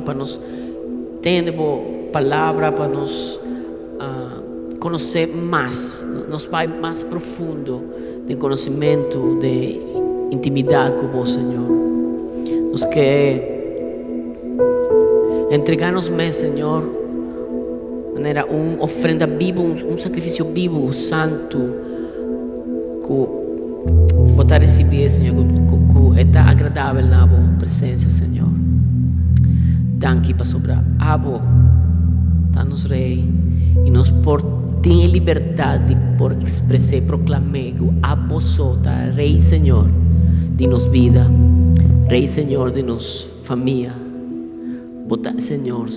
para nos entender a palavra, para nos conhecer mais, nos vai mais profundo de conhecimento, de intimidade com vós, Senhor. Nos quer entregar-nos mais, Senhor, de maneira uma ofrenda viva, um sacrifício vivo, santo, que possa receber, Senhor, que é agradável na tua presença, Senhor. Danke para sobre a abo, tá-nos Rei, e nos tem liberdade por expressar, proclamar que o abo sota, Rei Senhor, de nos vida, Rei Senhor de nos família, bota Senhor,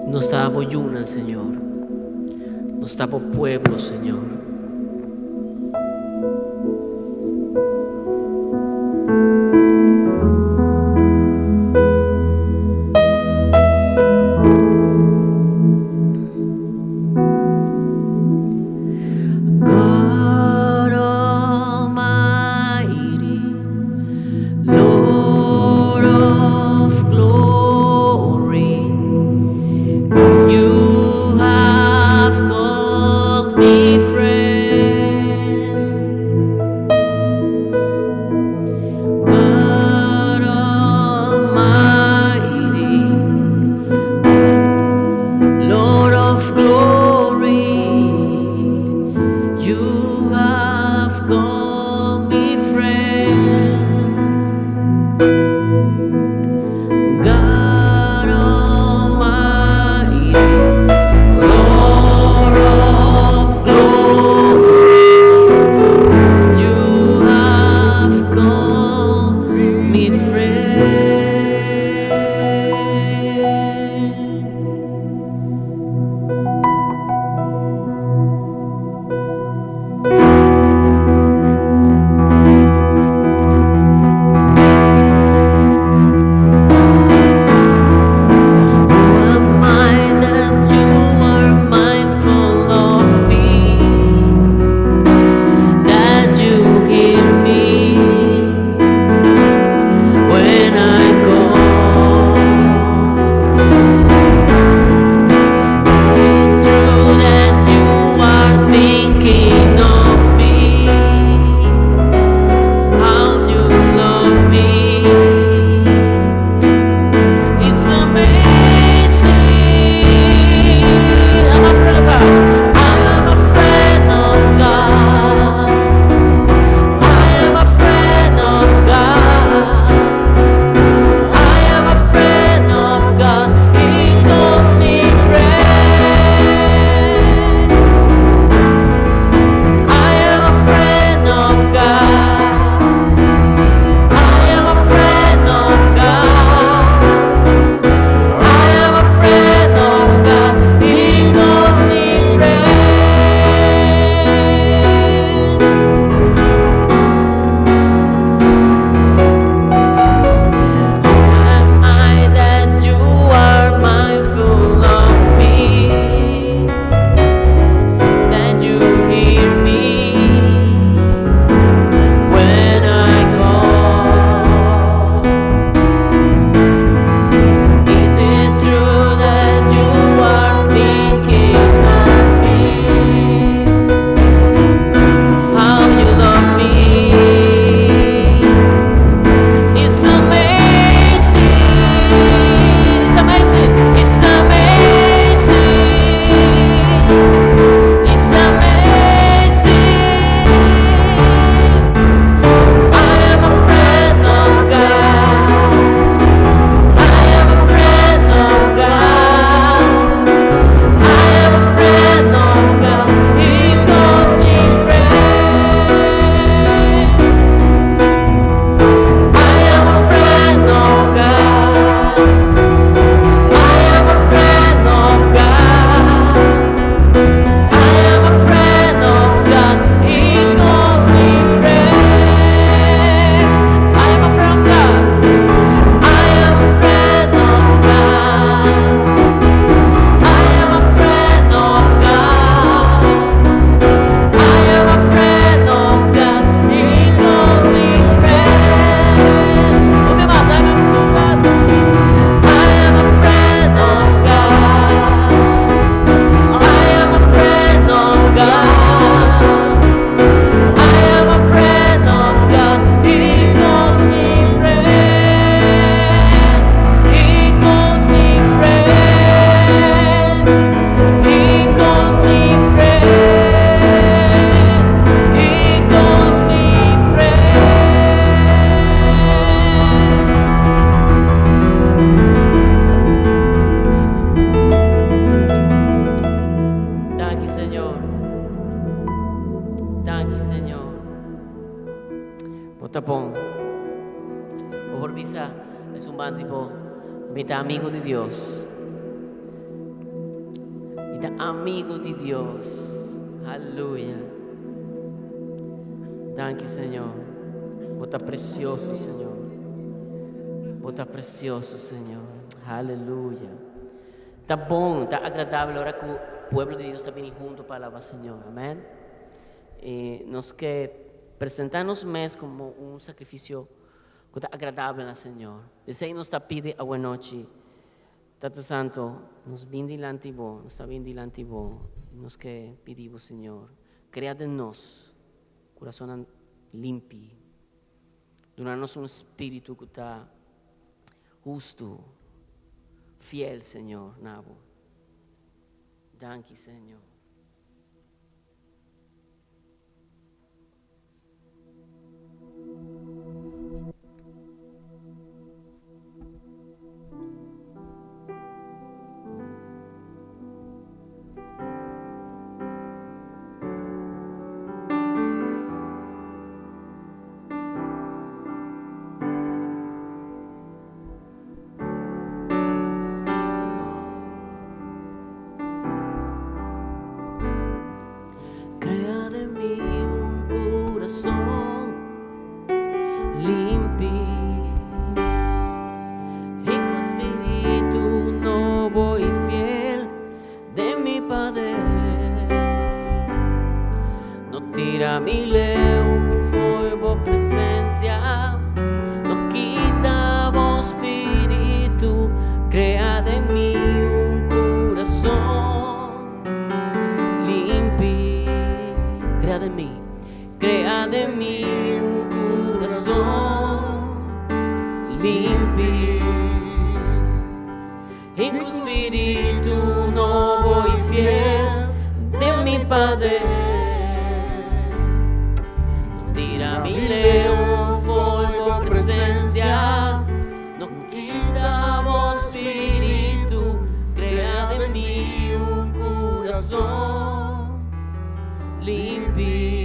nos está boyuna, Senhor, nos está por pueblo, Senhor. You have called me friend. tapón. O por visa es un band tipo mitad amigo de Dios. Mitad amigo de Dios. Aleluya. Danke, Señor. Vos estás precioso, Señor. Vos estás precioso, Señor. Aleluya. Está bom, está agradável ahora que o pueblo de Dios está vindo junto para alabar al Señor. Amén. Nos que presentarnos mes como un sacrificio que está agradable al Señor. Desde ahí nos está pide a buena noche. Tata Santo, nos vem delante de vos, nos está bien delante de vos. Nos que pedimos, Señor, crea de nós coração limpo, donar-nos espírito que está justo, fiel, Senhor, nabo. Danke, Senhor. Crea de mí un corazón limpio y con espíritu nuevo y fiel de mi Padre. No tira mi león, fuego presencia, no quita vos espíritu, crea de mí un corazón limpio. Crea de mí un corazón limpio y tu espíritu nuevo y fiel de mi Padre. No tira mi león, fuego, presencia, no quita vos espíritu, crea de mí un corazón limpio.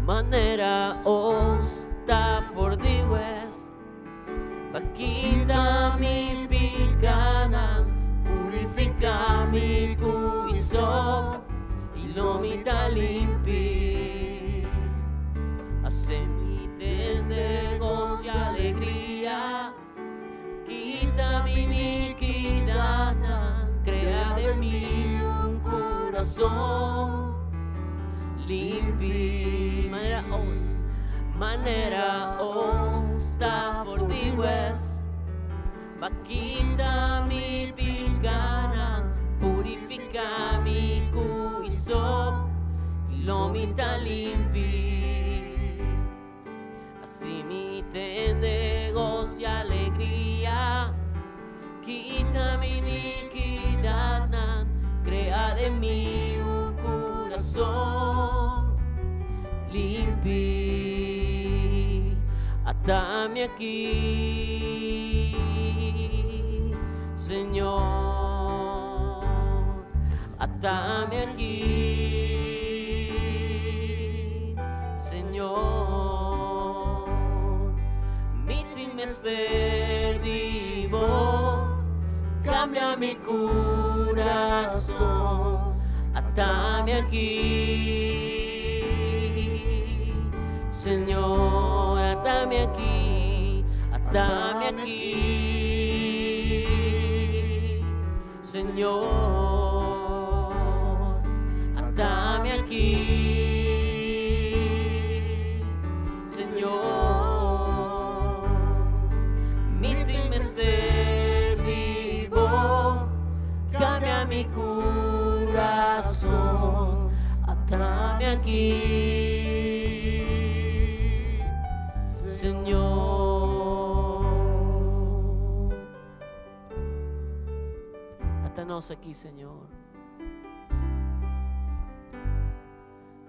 Manera osta for the west, vaquita mi picana, purifica mi cuiso y lo mita limpi. Hace mi de gozo y alegría, quita mi iniquidad, crea de mí un corazón limpio. Manera osta for the west, vaquita mi picana, purifica mi cuiso y lo mita limpi. Así mi de gozo y alegría, quita mi iniquidad, crea de mí un corazón limpio. Atame aquí, Señor, atame aquí, Señor, mítime ser vivo, cambia mi corazón, atame aquí, Señor, atame aquí, Señor, atame aquí, Señor, mítime ser vivo, cambia mi corazón, atame aquí, Señor. Atanos aquí, Señor.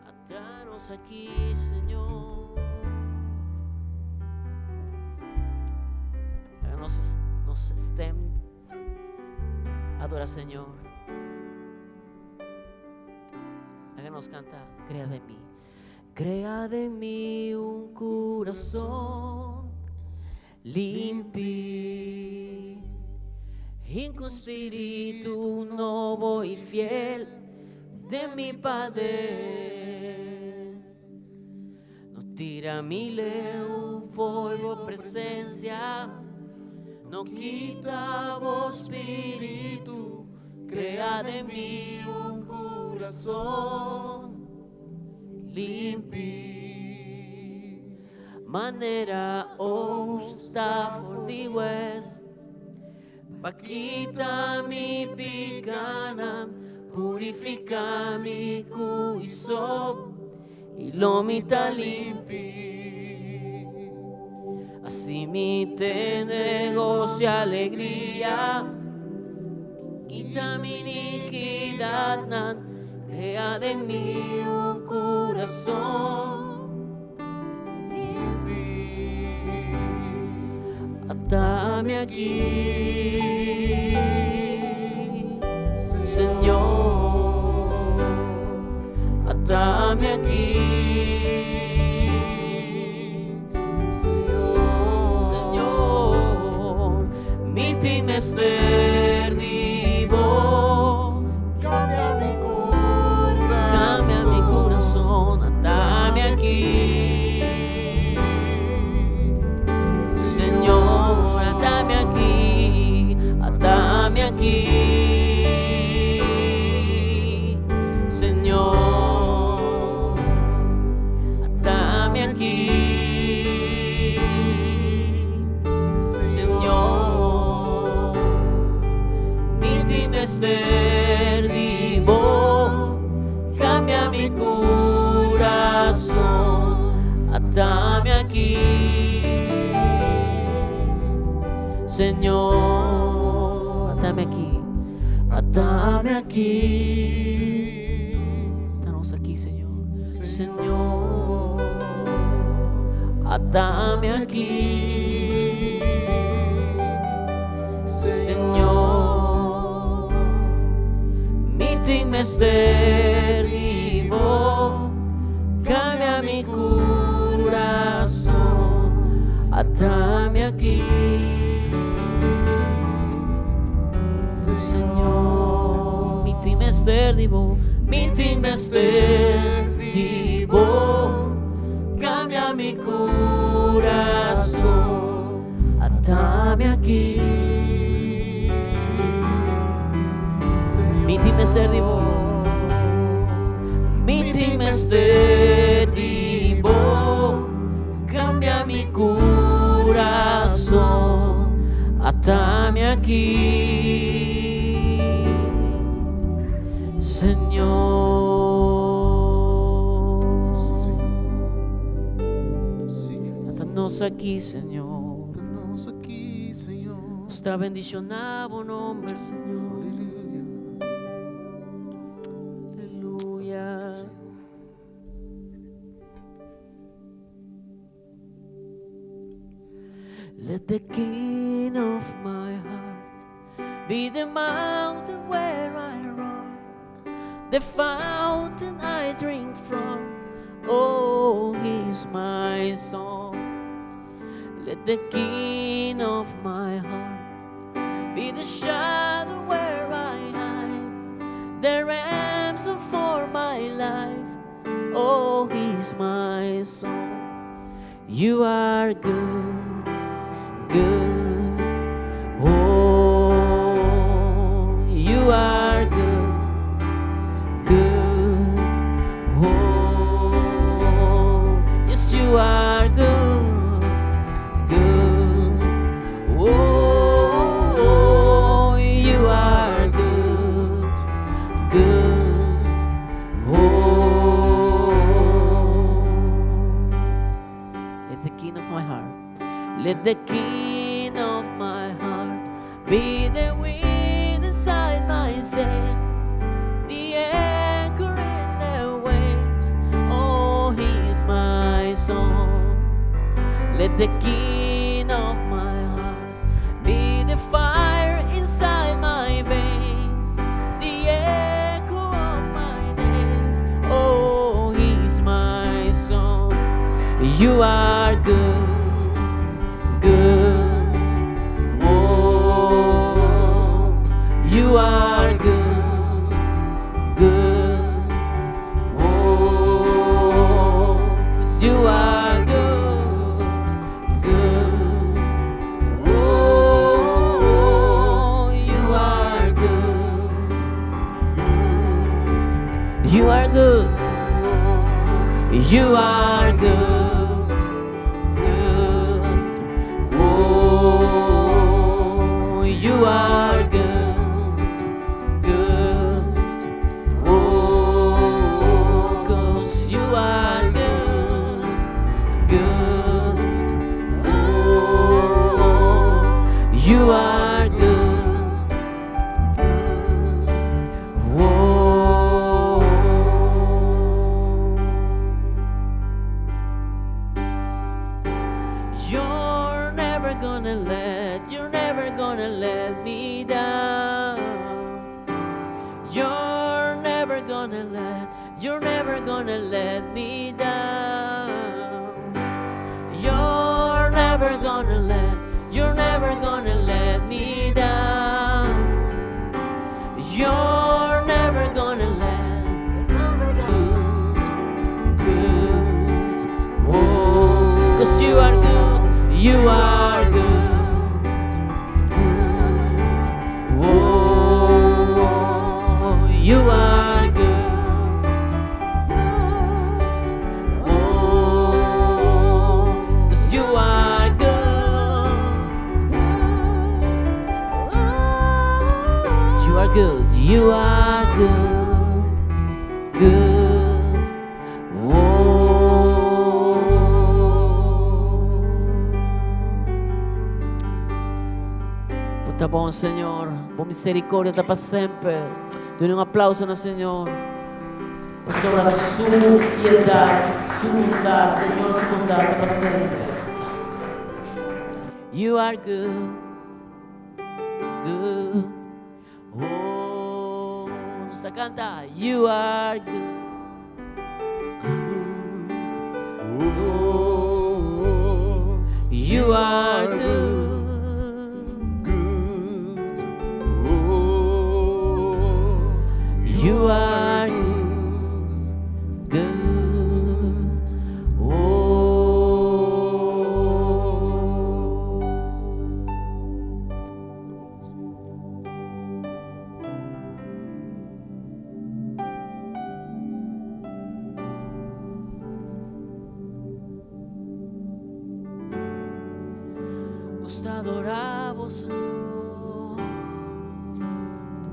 Atanos aquí, Señor. Nos estén adora, Señor. Háganos cantar, crea de mí. crea de mí un corazón limpio y con espíritu nuevo y fiel de mi Padre. No tira mi leu fuego presencia, no quita vos espíritu, crea de mí un corazón limpio. Manera Stafford the West, Paquita mi picana, purifica mi corazón y lo mita limpio. Así mi te negocia alegría, quita mi iniquidad, crea de mí un corazón limpio. Atame aquí, Señor, atame aquí, Señor, mi timester vivo, cambia mi corazón, atame aquí, Señor, atame aquí, atame aquí, Señor, atame aquí, Señor, mi timester vivo, cambia mi corazón, atame aquí, Señor, atame aquí, atame aquí. Estamos aquí, Señor. Señor, atame aquí, Señor, mi timester vivo, cambia mi corazón, atame aquí, Señor, mi timester vivo, mi timester vivo, cambia mi corazón, atame aquí, mi timester vivo, mi timester vivo, cambia mi corazón, atame aquí, Señor. Atanos aquí, Señor. Atanos aquí, Señor. Nuestra bendición a tu nombre, Señor. Aleluya. Let the king of my heart be the mountain where I run, the fountain I drink from. Oh, he's my song. Let the king of my heart be the shadow where I hide, the ransom for my life. Oh, he's my song. You are good, good. Oh, you are good, good. Oh, yes, you are good, good. Oh, you are good, good. Oh, let the king of my heart, let the king of my heart be the wind inside my sails, the anchor in the waves. Oh, he is my song. Let the king of my heart be the fire inside my veins, the echo of my days. Oh, he is my song. You are good, good. Oh, you are good, good. Oh, 'cause you are good, good. Oh, you are good, you are good. You are good, good. Oh, you are good, good. Oh, 'cause you are good, good. Oh, you are good. You're never gonna let me down. You're never gonna let me down. You're never gonna let me down. You're never gonna let good. Oh, 'cause you are good, you are good. You are good. Oh, 'cause you are good. You are good. You are good. Good. Oh. Punta buon Señor, buon misericordia da para sempre. Denle un aplauso al Señor por sobre su fidelidad, su bondad, Señor, su bondad para siempre. You are good, good. Oh, nos canta. You are good. Oh, you are good. You are good, oh. Nos te adoramos, Señor.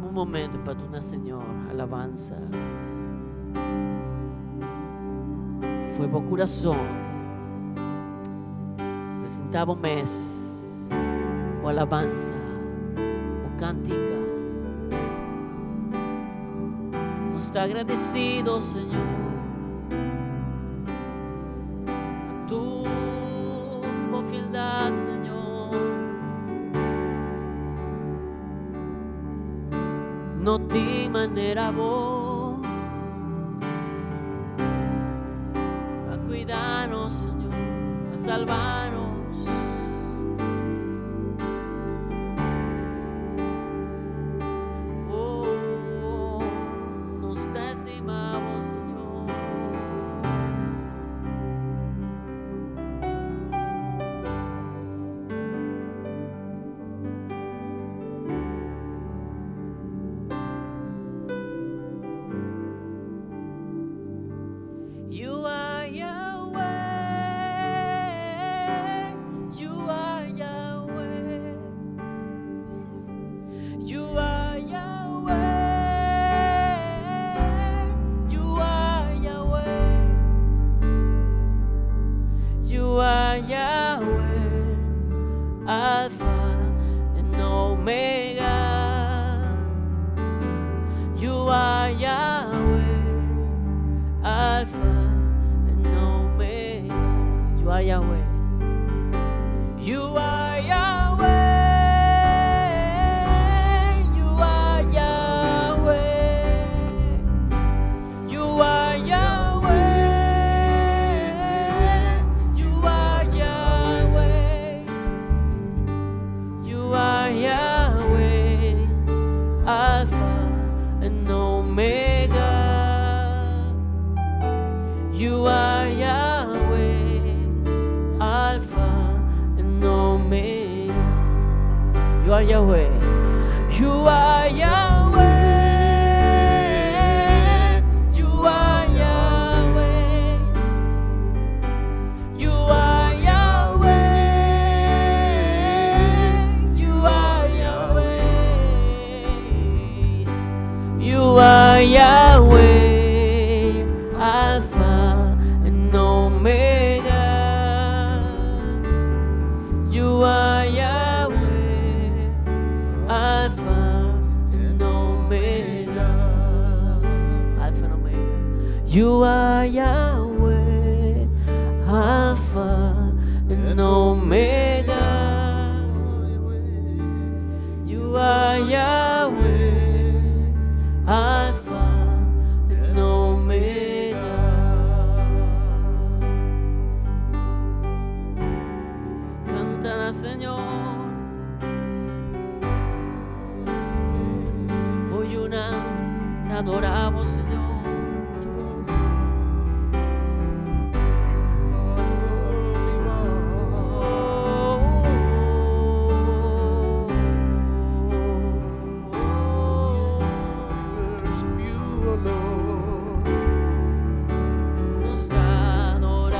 Un momento para tu Señor, alabanza. Fue por corazón. Presentaba un mes por alabanza, por cántica. Nos está agradecido, Señor, a tu fidelidad, Señor. No te manera vos a cuidarnos, Señor, a salvarnos. Oh, nos te estimamos, Señor. You are Yahweh, you are Yahweh, you are Yahweh, you are Yahweh, you are Yahweh, Alpha and Omega, you are Yahweh, Alpha. You are Yahweh. You are Yahweh. You are Yahweh. You are Yahweh. You are Yahweh. You are Yahweh. You are Yahweh. You are Yahweh. You are Yahweh. You are Yahweh. Alpha and Omega. You are Yahweh. Alpha and Omega. Alpha and Omega. You are Yahweh. Alpha and Omega. You are Yahweh. Alpha and Omega. Cántala, Señor. Hoy una te adoramos, Señor. Worship you, O Lord. Nos adoramos.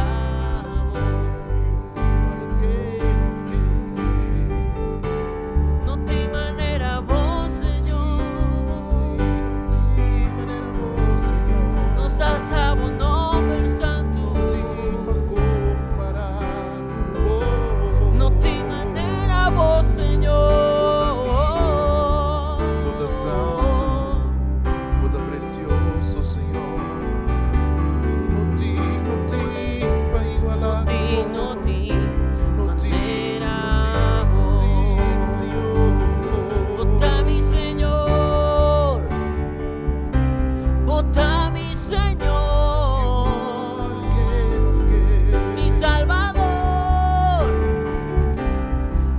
You are the King of kings. No te manera vos, Señor. Senhor. Nos alzamos nombre santo. No te manera vos, Señor. Buda santo, Buda precioso, Senhor. No ti vai igualar. No te No ti, manera no vos. ti, Senhor. Vota mi Señor. Vota mi Señor. King of kings. Mi Salvador.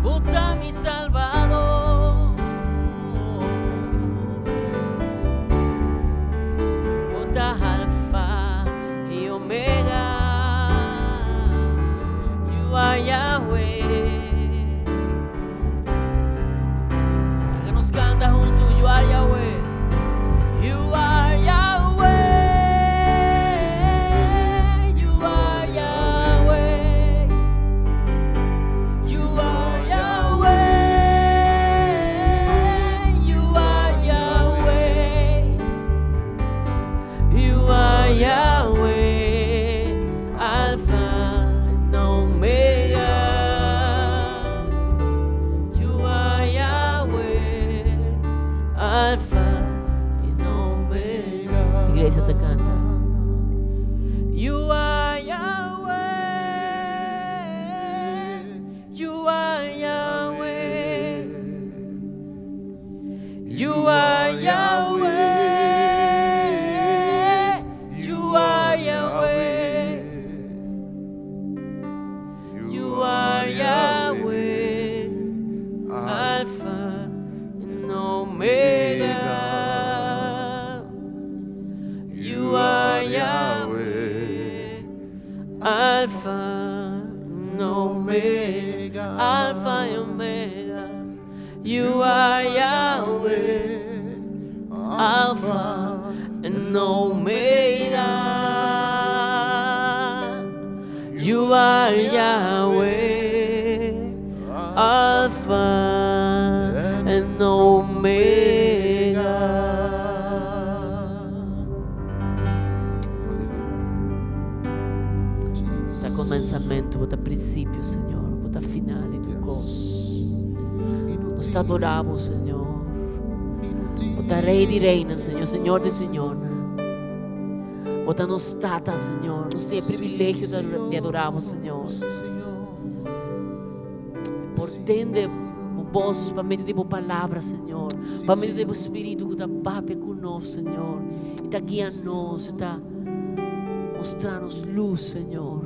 Vota mi Salvador. Vota Alfa y Omega. You are Yahweh. Que nos canta junto. You are Yahweh. You are Yahweh. You are Yahweh. You are Yahweh. You are Yahweh. You are Yahweh. Alpha and Omega. You are Yahweh. Alpha and Omega. Iglesia te canta. You are Yahweh. You are Yahweh. You are Yahweh. You are Yahweh. You are Yahweh. Alpha and Omega. You are Yahweh. Alpha and Omega. Alpha and Omega. You are Yahweh. Alpha and Omega. You are Yahweh. Alpha and Omega. Jesus. Da cominciamento, da princípio, Senhor, da finale, tu coso. Nós te adoramos, Senhor. Da Rei di Reina, Senhor, Senhor de Senhor. Bota nos tata, Senhor. Nos tem privilégio de adorarmos, Senhor. Sim, Senhor. Portende o voz para meio de tua palavra, Senhor. Para meio de teu Espírito que está pape conosco, Senhor. E está guiando nós, está mostrando-nos luz, Senhor.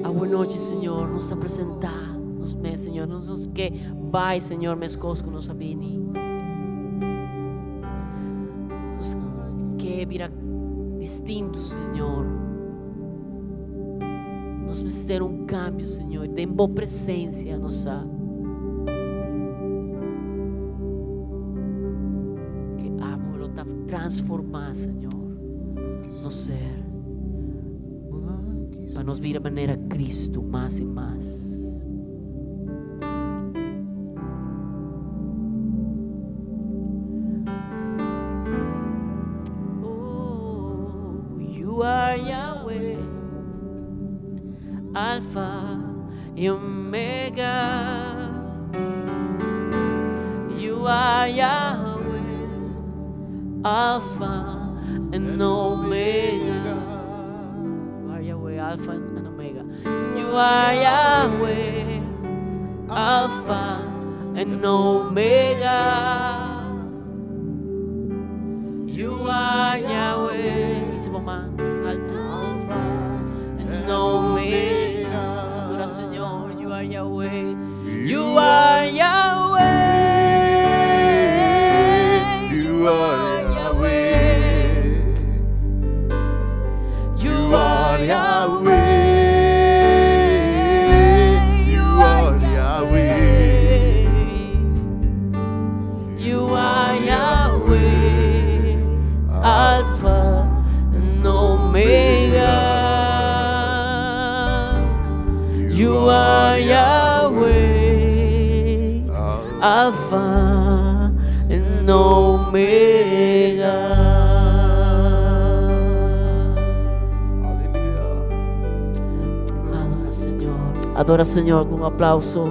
A boa noite, Senhor. Nos está apresentando, Senhor. Nos que vai, Senhor, mes cosco nos abini. Nos que vira distinto, Senhor. Nós precisamos ter um cambio, Senhor. De boa presença, nossa. transformar, Señor, no ser, para nos vir a maneira Cristo mais e mais. You are Yahweh, Alpha and Omega. You are Yahweh, Alpha and Omega. You are Yahweh, Alpha and Omega. You are Yahweh, Alpha and Omega. You are Yahweh. Ese man alto. And Omega. Adora Señor. You are Yahweh. You are Yahweh. You are Yahweh. You are Yahweh. You are Yahweh. You are Yahweh, Alpha and Omega. You are Yahweh, Alpha and Omega. Adora Señor, adora Señor con un aplauso,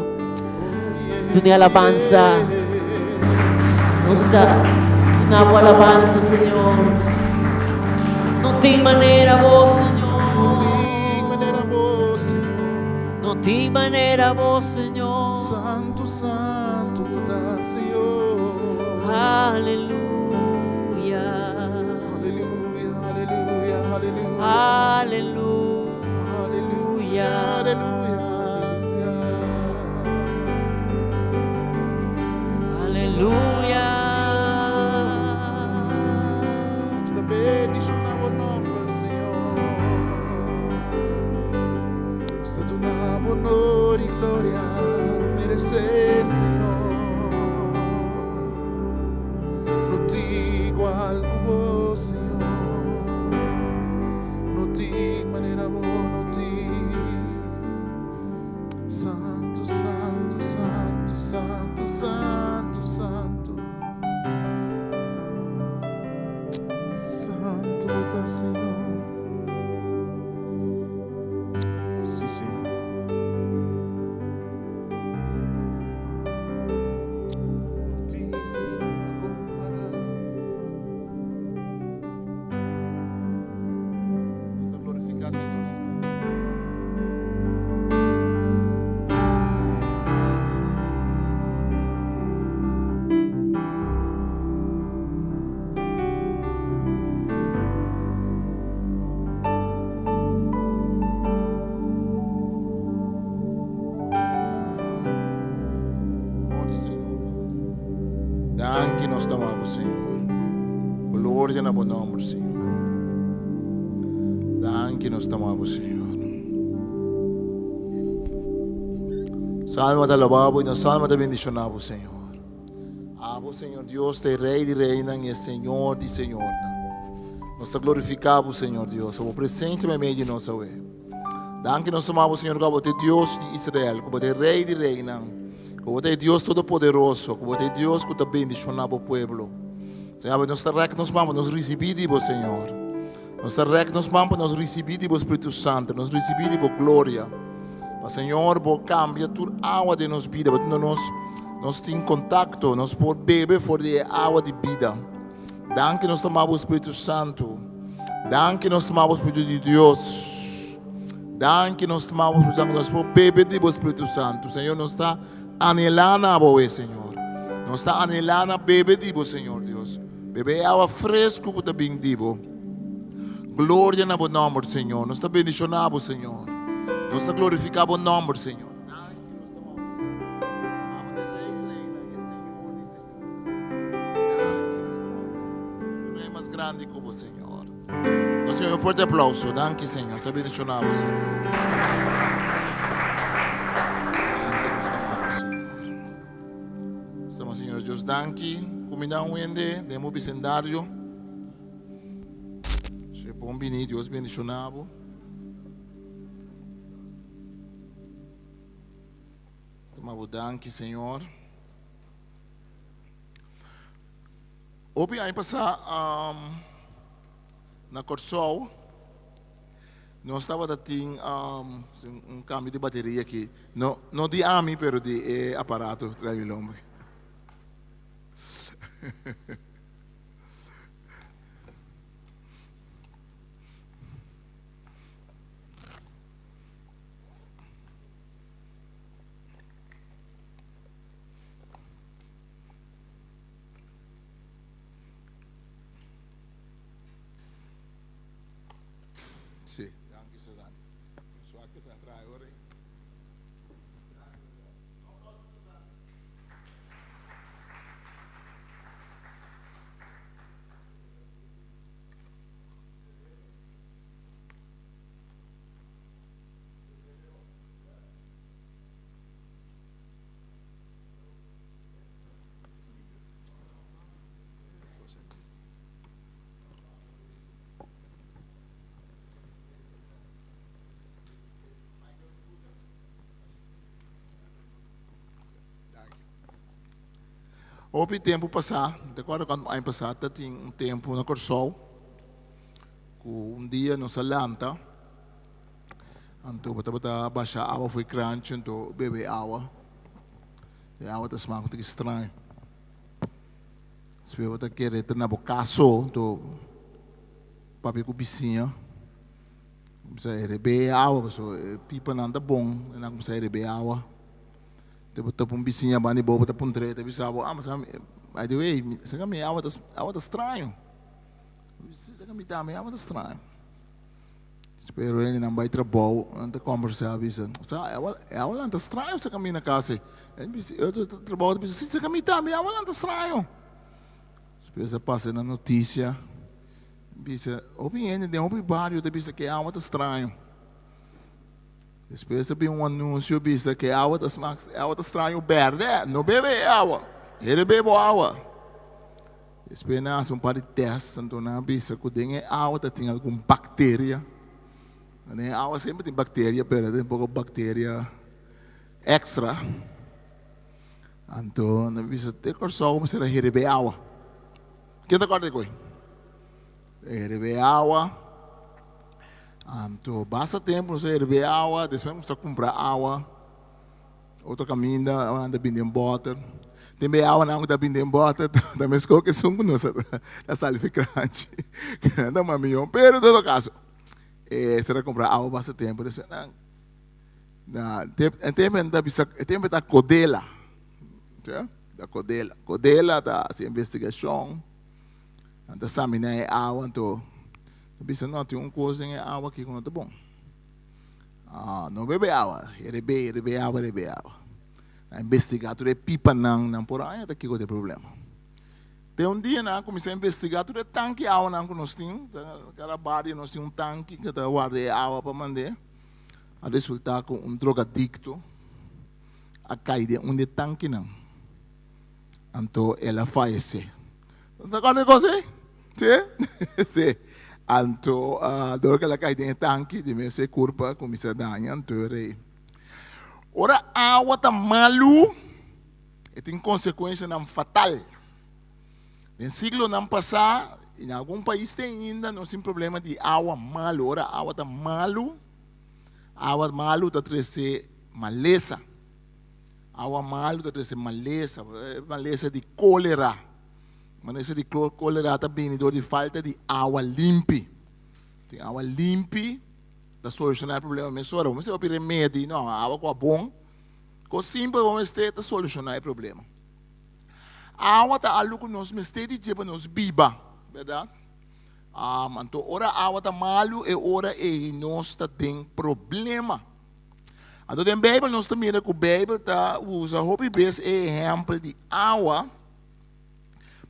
de una alabanza. Nos dá uma boa alabança, Senhor. Não tem maneira boa, Senhor. Não tem maneira boa, Senhor. Santo, Santo da Senhor. Aleluia. Aleluia, aleluia, aleluia. Aleluia. Aleluia, Aleluia. Está bendicionado o nome do Senhor. Está tu nome, honor e glória merece, Senhor. Não tem igual como o Senhor. Não tem maneira boa, não tem. Santo, Santo, Santo, Santo, Santo, Santo. Santo da Senhor. Sim, sim. Não tem como parar. Vamos glorificar, Senhor. Danke nós te amamos, Senhor. Glória na bom nome, Senhor. Danke nós te amamos, Senhor. Salva te alabamos e nos salva te bendicionamos, Senhor. Abo, Senhor Deus, te Rei de reina e Senhor de Senhor. Nós te glorificamos, Senhor Deus. O presente me meio de nós, Danke nós amamos, Senhor, como te Deus de Israel, como te Rei de reina. Como te Deus Todo-Poderoso, como te Deus que te bendicionava o pueblo. Senhor, nós te recebemos, nós recebemos, Senhor. Nós te recebemos, nós recebemos o Espírito Santo, nós recebemos a glória. Mas, Senhor, vou cambiar toda a água de nossa vida, para nós temos contato, nós podemos beber de água de vida. Danke nós amamos o Espírito Santo. Danke nós amamos o Espírito de Deus. Danke nós amamos o Espírito Santo, nós podemos beber do Espírito Santo. Senhor, nós está anhelando a você, Senhor. Nós está anhelando a beber de você, Senhor Deus. Beber água fresca que está bem divo. Glória na bom nome, Senhor. Nós está bendicionado, Senhor. Nós está glorificado o nome, Senhor. É mais grande como o Senhor. Então, Senhor, um forte aplauso. Danke, Senhor. Está bendicionado, Senhor. Senhor Deus, danke. Combinamos ainda, demos bicendário. Bom venir, Deus bendicionado. Estamos danke, Senhor. Hoje aí passar na Corsol, nós estava tendo câmbio de bateria aqui, não de AMI, pero de aparato trailombo. Sim, danke, Suzanne. Só que para trás agora. Houve tempo passar, de acordo com o ano passado, tinha tempo na Corsol, que dia no Salanta, então eu baixar a água, foi crunch, então beber água, e a água está smacando muito estranho. Se eu querer ter na boca, então papai com piscina, precisa beber água, pipa não está bom, não precisa beber água. Depois eu pun bisinha bani bobo ta pun tre, tapi sabo mas by the way, sa kami awa tas estranho. Sa kami dami awa tas estranho. Espero ele não vai trabalho, não tá conversar bisa. Sa awa lang tas estranho sa kami na kasi. Eu trabalho bisa sa kami dami awa lang tas estranho. Espero sa passa na notícia. Bisa, opinião de vários de bisa que awa tas estranho. Depois vi anúncio bisa que a água está estranho verde, não bebe água, ele bebe água. Depois nasce par de testes, então na bisa que tem água tem alguma bactéria. A água sempre tem bactéria, mas tem pouco bactéria extra. Então na bisa tem que só como será beber água. Quem está cortando coi? Beber água. Então, basta tempo, não sei, beber água, depois você comprar água, outro caminho, anda bem em bota, tem bem água, não anda bem em bota, também escolhe que são conosco, na sala de crunch, não é uma milhão, pero em todo caso, você vai comprar água, basta tempo, depois, tempo da codela, codela da investigação, da examinar a água, então, bisa não tem coisa em água aqui que não está bom. Não bebe água, bebe água. Investigar tudo é pipa não por aí está aqui com o problema. Tem dia na comecei a investigar tudo é tanque água não que nós temos, cada barrio nós temos tanque que está guardando água para mandar. A resultar com drogadicto a cair de tanque não. Então ela falece. Está com a coisa? Sim. Então, doon ka lakay din tanki, di may se kurpa, kumisa danyan, ture. Ora, awa ta malu, tem consequência não fatal. No siglo não passado, em algum país tem ainda, não tem problema de água malu. Ora, água ta malu ta trece maleza. Água malu ta trece maleza de cólera. Mas de cólera está vindo de falta de água limpa. Tem água limpa para solucionar o problema. Mas agora, vamos ter remédio, não, a água com bom, com simples vamos ter para solucionar o problema. A água está algo que nós mestemos de para nós biba, verdade? Então, ora a água está malo e ora nós tem problema. Então, na Bíblia nós também que a Bíblia usa o exemplo de água.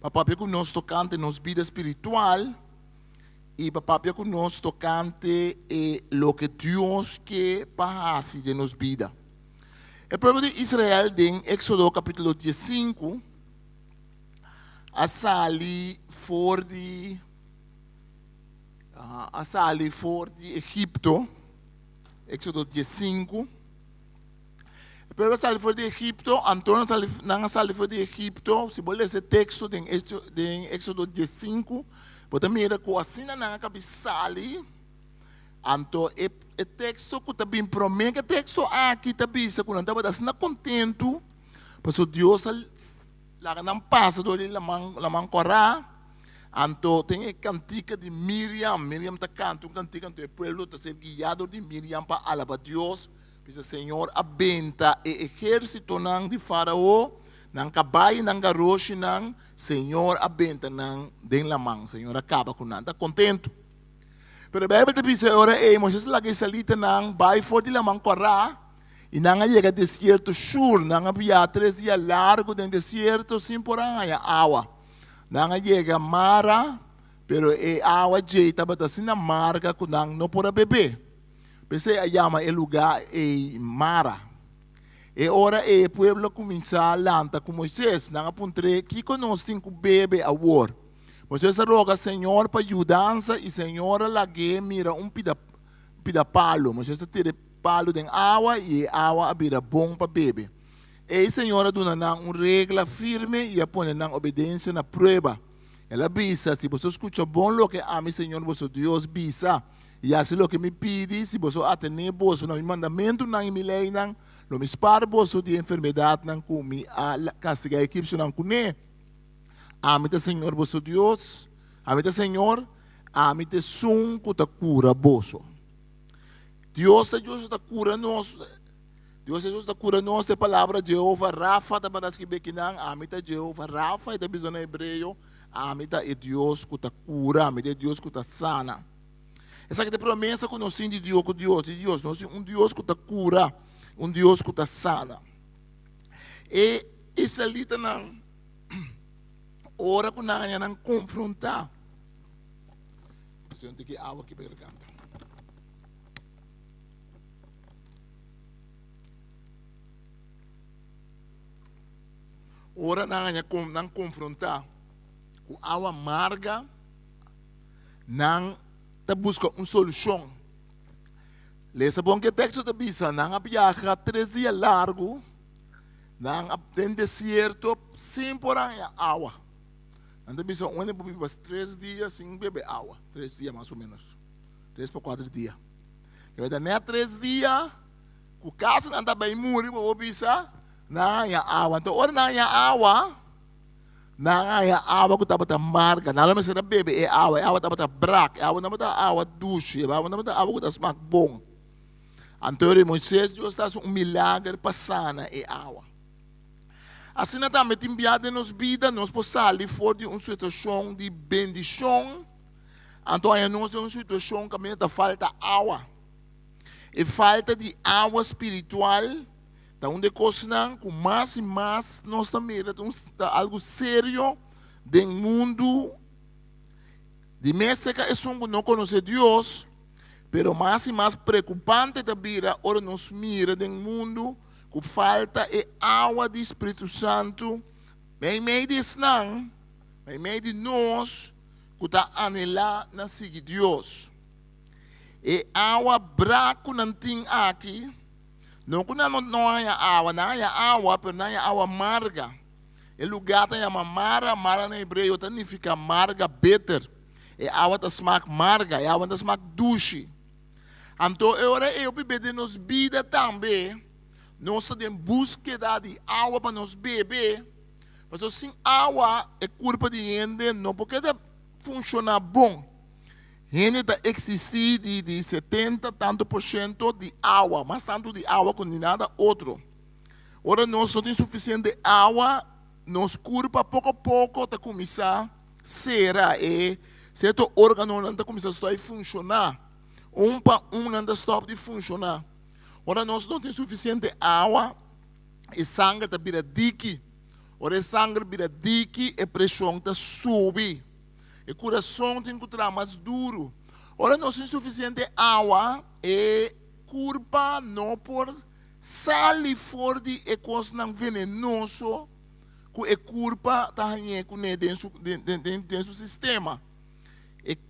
Papá que nós tocante nos vida espiritual e papá que nós tocante lo que Deus quer para de nos vida. O povo de Israel em Éxodo capítulo 15 a sali for de a salir fora de Egipto, Éxodo 15. Pero salir fora de Egipto, Antônio não salir fora de Egipto, se você ler esse texto em Éxodo 15, você mira que assim não cabeça salir. Então, o texto que também promete, o texto aqui também, se não está contente, porque Deus lá não passa do ele lá corá. Então, tem a cantiga de Miriam. Miriam está cantando cantiga do povo, está sendo guiado de Miriam para alabar Deus. Diz, Senhor, abenta o exército de Faraó, não cabai, não garoche, não. Senhor, abenta, não, den la mão. Senhor, acaba com nada, está contente. Pero a Bíblia diz, ora, Moisés lagi salita não, vai fora de la mão corá, e não chega deserto Shur, não havia 3 dias largo no deserto, sem por aí água. Não chega Mara, pero a água jeita, mas assim na marca que não pode beber. Pensei a chama o lugar Mara. E ora o povo começa a lantar com Moisés, não apontre que nós temos que beber a war. Moisés roga Senhor para ajudança e Senhor lage mira pida palo. Moisés tira palo de água e a água vira bom para beber. E Senhor dona uma regra firme e põe na obediência na prova. Ela bisa, se você escuta bom lo que a mi Senhor, você Deus bisa. E assim lo que me pede, se você atender você no mandamento, não me lei, não me espar você de enfermidade, não come a castigar a equipe, não come. Amita Senhor, você Deus. Amita Senhor, amita som que te cura você. Deus está cura nós. Deus está cura nós. A palavra Jeová Rafa, da para que bequinang, amita Jeová Rafa, e da bisão hebreu, amita é Deus que te cura, amita é Deus que te sana. Essa que é a promessa que nós temos de Deus, nós temos Deus que te cura, Deus que te sana. E essa lita não. Ora que não confrontar. Você não tem que água aqui para garganta. Ora não confrontar. Com água amarga, não busca uma solução. Lesa bom que texto da bisa, não viaja 3 dias largo, não tem deserto, sem por aí água. Então, bisa, onde bebe 3 dias sem beber água. 3 dias mais ou menos. 3 para 4 dias. Que vai dar nem 3 dias, o caso não está bem muri, para bisa, não há água. Então, ora não há água, não há água que está amarga, não há mais para beber, é água está braca, água não está água doce, água não está água que está smack bom. Então, Moisés, Deus está um milagre para sanar a água. Assim também enviado em nossa vida, nós podemos sair fora de uma situação de bendição. Então, nós temos uma situação que ainda falta água. E falta de água espiritual. Então, onde coisas com mais e mais, nós também temos algo sério do mundo. De mestre que é um que não conhece Deus, mas mais e mais preocupante também, ora nos mira do mundo, que falta é água do Espírito Santo, em meio de não, em meio de nós, que está anelando na seguir Deus. E água branca não tem aqui, não há água, mas não há água amarga. O lugar tem uma mara no hebreu, significa amarga, bitter. E água está smack amarga, e água está smack doce. Então, eu beber de nos vida também, nós estamos em busca de água para nos beber. Mas sem água é culpa de gente, não porque funciona bom. Gente está existir de 70 tanto por cento de água, mas tanto de água como de nada outro. Ora, nós não temos suficiente água, nos culpa pouco a pouco está começar a ser e certo órgão não está começando a funcionar. Para não está stop de funcionar. Ora, nós não temos suficiente água, e sangue está vira dique. Ora, sangue vira dique, e pressão está sube. E coração tem que estar mais duro. Ora, nós temos suficiente água, e culpa não por sair fora de coisas não venenoso, que a culpa está dentro do sistema.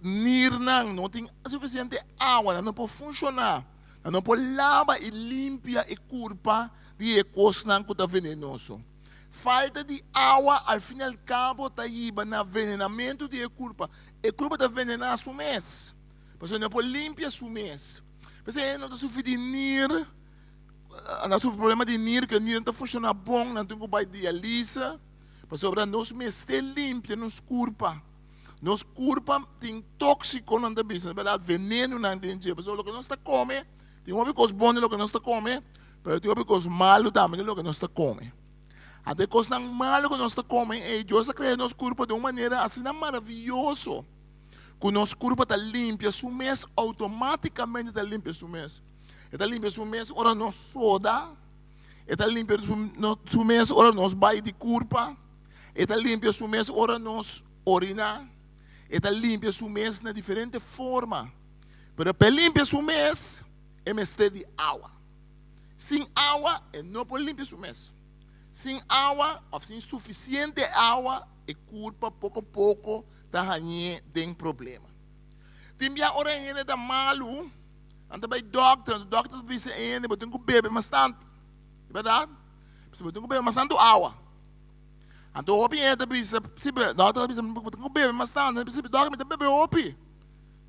não tem suficiente água, não pode funcionar, não pode lavar e limpar e corpo de coisas que está venenoso. Falta de água, al fim e al cabo, está aí no envenenamento de corpo. E corpo está envenenado seu mês. Porque não pode limpar seu mês. Porque não está suficiente NIR, não tem problema de NIR, que o NIR não está funcionando bom, não tem que fazer diálise. Porque nós mês está limpo, nos corpo. Nos corpo tem tóxico, não está bisa, verdade? Veneno não tem. Porque o que nós está comendo, tem uma coisa boa no que nós está comendo, mas tem uma coisa malo também no que nós está comendo. Até coisas malas que nós está comendo, e Deus criou nosso corpo de uma maneira assim maravilhosa. Que nosso corpo está limpo, seu mês automaticamente está limpo, seu mês. Está limpo, seu mês, ora nós soda. Está limpo, seu mês, ora nós baile de corpo. Está limpo, seu mês, ora nós orina. Está limpo, seu mês de diferente forma. Mas para limpar seu mês, é mestre de água. Sem água, não pode limpar seu mês. Sem água, ou sem suficiente água, e culpa pouco a pouco está tem problema. Tem minha orelha da malu, anda vai doctor diz ainda, tem que beber bastante, verdade? Você tem que beber bastante água. Então o pinha diz, se doctor diz, tem que beber bastante, se doctor me bebe opi.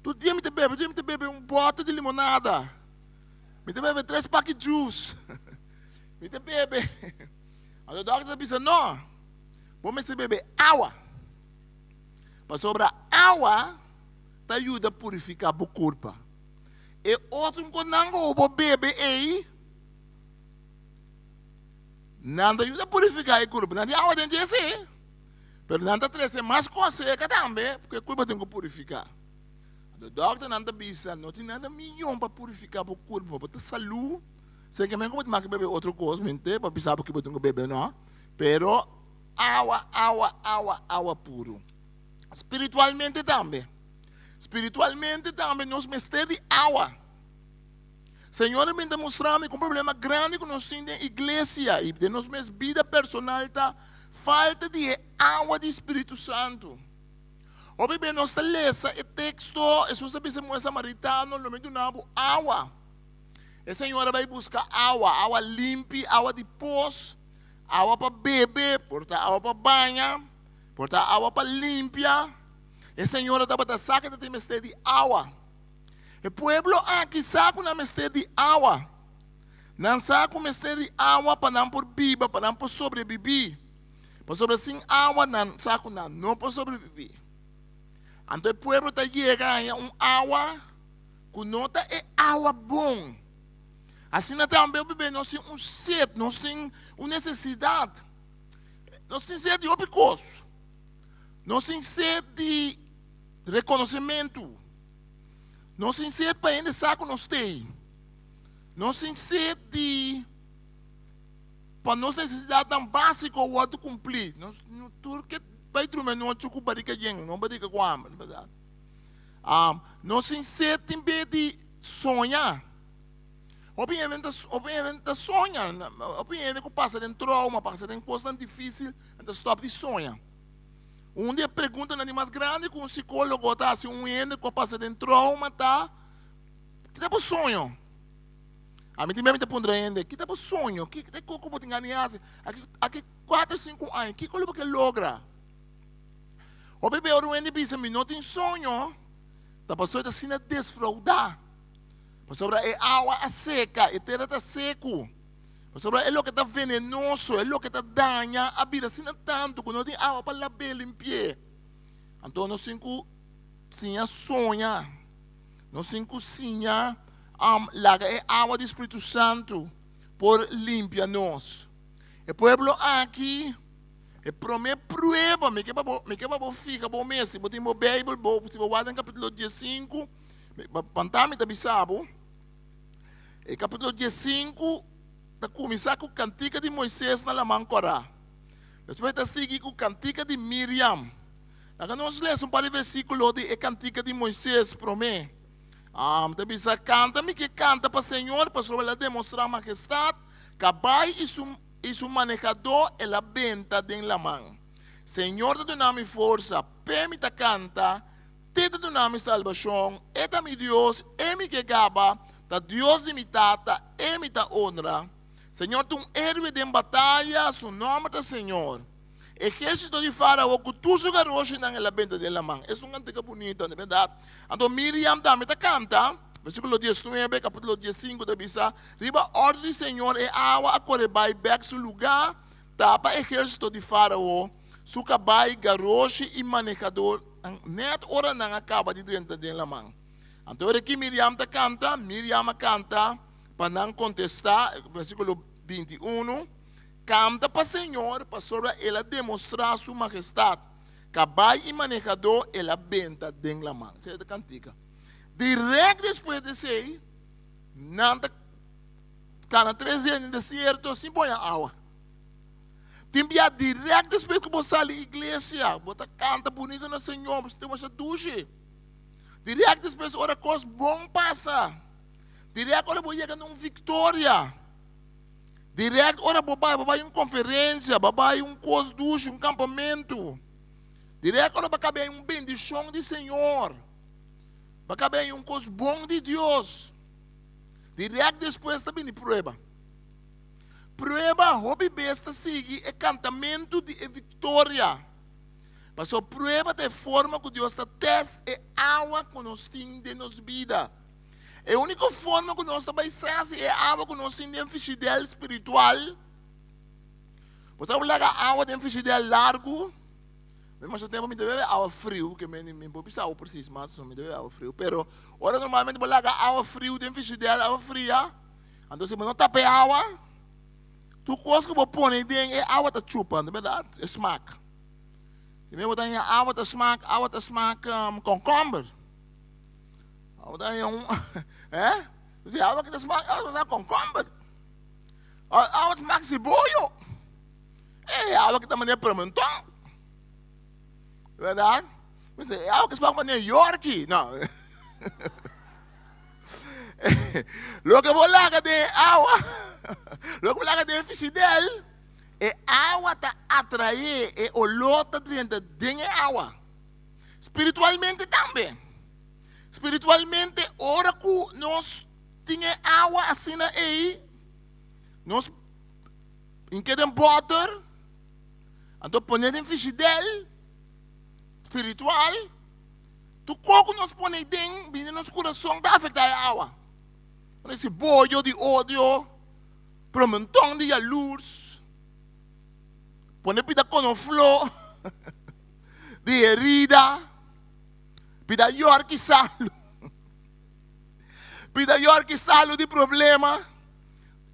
Todo dia me bebe bote de limonada, me bebe 3 packs de juice, me bebe. O doctor diz, não, vamos beber água. Para sobrar água, te ajuda a purificar o corpo. E outro que não bebe aí, não te ajuda a purificar o corpo. Não tem água dentro de si. Mas não te traz mais coisa também, porque o corpo tem que purificar. O doctor não te diz, não tem nada melhor para purificar o corpo, para ter saúde. Sei que mesmo como que beber outra coisa, para pensar que eu tenho que beber, não. Pero água puro. Espiritualmente também. Espiritualmente também nós mestre de água. Senhor me demonstrou um problema grande que nós temos na igreja e de nossa vida personal está falta de água do Espírito Santo. Hoje bem nós lemos o texto, Jesus disse ao samaritano, lo mencionava água. A senhora vai buscar água limpa, água de poço, água para beber, portar água para banhar, portar água para limpar. A senhora estava da saca de mestre de água. O povo aqui sabe na mestre de água. Não sabe o mestre de água para não por viver, para não por sobreviver. Para sobreviver sem água, não sabe não para sobreviver. Então o povo está chegando a água que não é água bom. Assim também nós temos um sede, nós temos uma necessidade. Nós temos sede de outra coisa. Nós temos sede de reconhecimento. Nós temos sede para ainda saber que nós temos. Nós temos sede de para nossa necessidade tão básica o outro cumprir. Nós tudo que vai dormir não chucu barica gente, não barica com a verdade. Nós temos sede também de sonhar. Obviamente sonha, obviamente que passa de trauma, passa de coisa difícil, então stop de sonha. Um dia pergunta na mais grande com um psicólogo tá assim ende que passa de trauma tá, que tipo sonho? A mim também me pergunta ainda, que tipo sonho? Que como tem ganhado? Aqui 4, 5 anos, que coisa que logra? O bebê o ende pensa, me não tem sonho, tá passou assim a desfraudar. Sobre a água seca, a terra está seco. Sobre é o que está venenoso, é o que está danha a vida assim tanto que não tem água para lavar limpar. Então nós temos que sonhar, nós temos que lagar a água do Espírito Santo por limpar nós. O povo aqui é primeira prueba, me que para ficar bom mês, se botar no Bíblia, se você no capítulo 15, pantame está bisabo. E capítulo 15, está começar com a cantiga de Moisés na Lamancorá. Depois está seguir com a cantiga de Miriam. Agora nós lemos um par de versículos de cantiga de Moisés para mim. Está canta-me que canta para o Senhor, para sobre demonstrar a majestade, cabai e su manejador e la venta de la mão. Senhor, te dá-me força, permita canta, Teta do nome salvação, eta mi Deus, emi que gaba, da Deus imitata, emita honra. Senhor, tu héroe de batalha, su nome da Senhor. Ejército de Faraó, que tu se garoche na la venta de la mão. É uma cantiga bonita, de verdade. Então Miriam também canta, versículo 19, capítulo 15 da Bisa, riba ordem do Senhor e água a corebai back su lugar, tapa ejército de Faraó, su cabai, garoche e manejador, net ora não acaba de dentro de la mão. Então aqui Miriam canta, para não contestar, versículo 21, canta para o Senhor, para sobre ela demonstrar sua majestade. Cabai e manejador, ela benta dentro da mão. Isso é a cantiga. Direto depois de ser, nada, cada 13 anos no deserto, assim põe a água. Timbia direto depois que você sai da igreja, você canta bonito no Senhor, você tem uma ducha. Direto depois, ora coisa bom passa. Direto, ora, você chega numa vitória. Direto, ora, babai uma conferência, babai coisa ducha, campamento. Direto, ora, babai bendição do Senhor. Babai coisa bom de Deus. Direto depois também de prova. Prova, hobby besta sigue é cantamento de vitória. Mas a prova de forma que Deus está teste é água que nós temos de nossa vida. A única forma que nós estamos é a água que nós temos de fidel espiritual. Você vai pegar água de fidel largo, mas eu tenho que beber água frio, que me pode pensar preciso, mas eu me beber água frio. Pero, ora normalmente eu vou pegar água frio de fidel, água fria. Então se você não tapa água, tu coisa que eu vou pôr dentro é água da chupa, não é verdade? É smack. E mesmo tem água da smack concombre. Você água que smack, água da concombre. Água que smack cebola. É água que também é pimentão. É verdade? É água que smack para New York. Não. Lo que vou lá de água, lo que vou lá de fidel, é água tá atrair, é olor tá dentro de água. Espiritualmente também. Espiritualmente, ora que nós tinha água assim aí, nós inquedem water, então põe em fidel, espiritual, tu coco nós põe dentro, vindo no nosso coração, dá afetar a água. Esse bolho de ódio, promentão de luz, põe pida com flor, de herida, pida York salo, pida York salo de problema,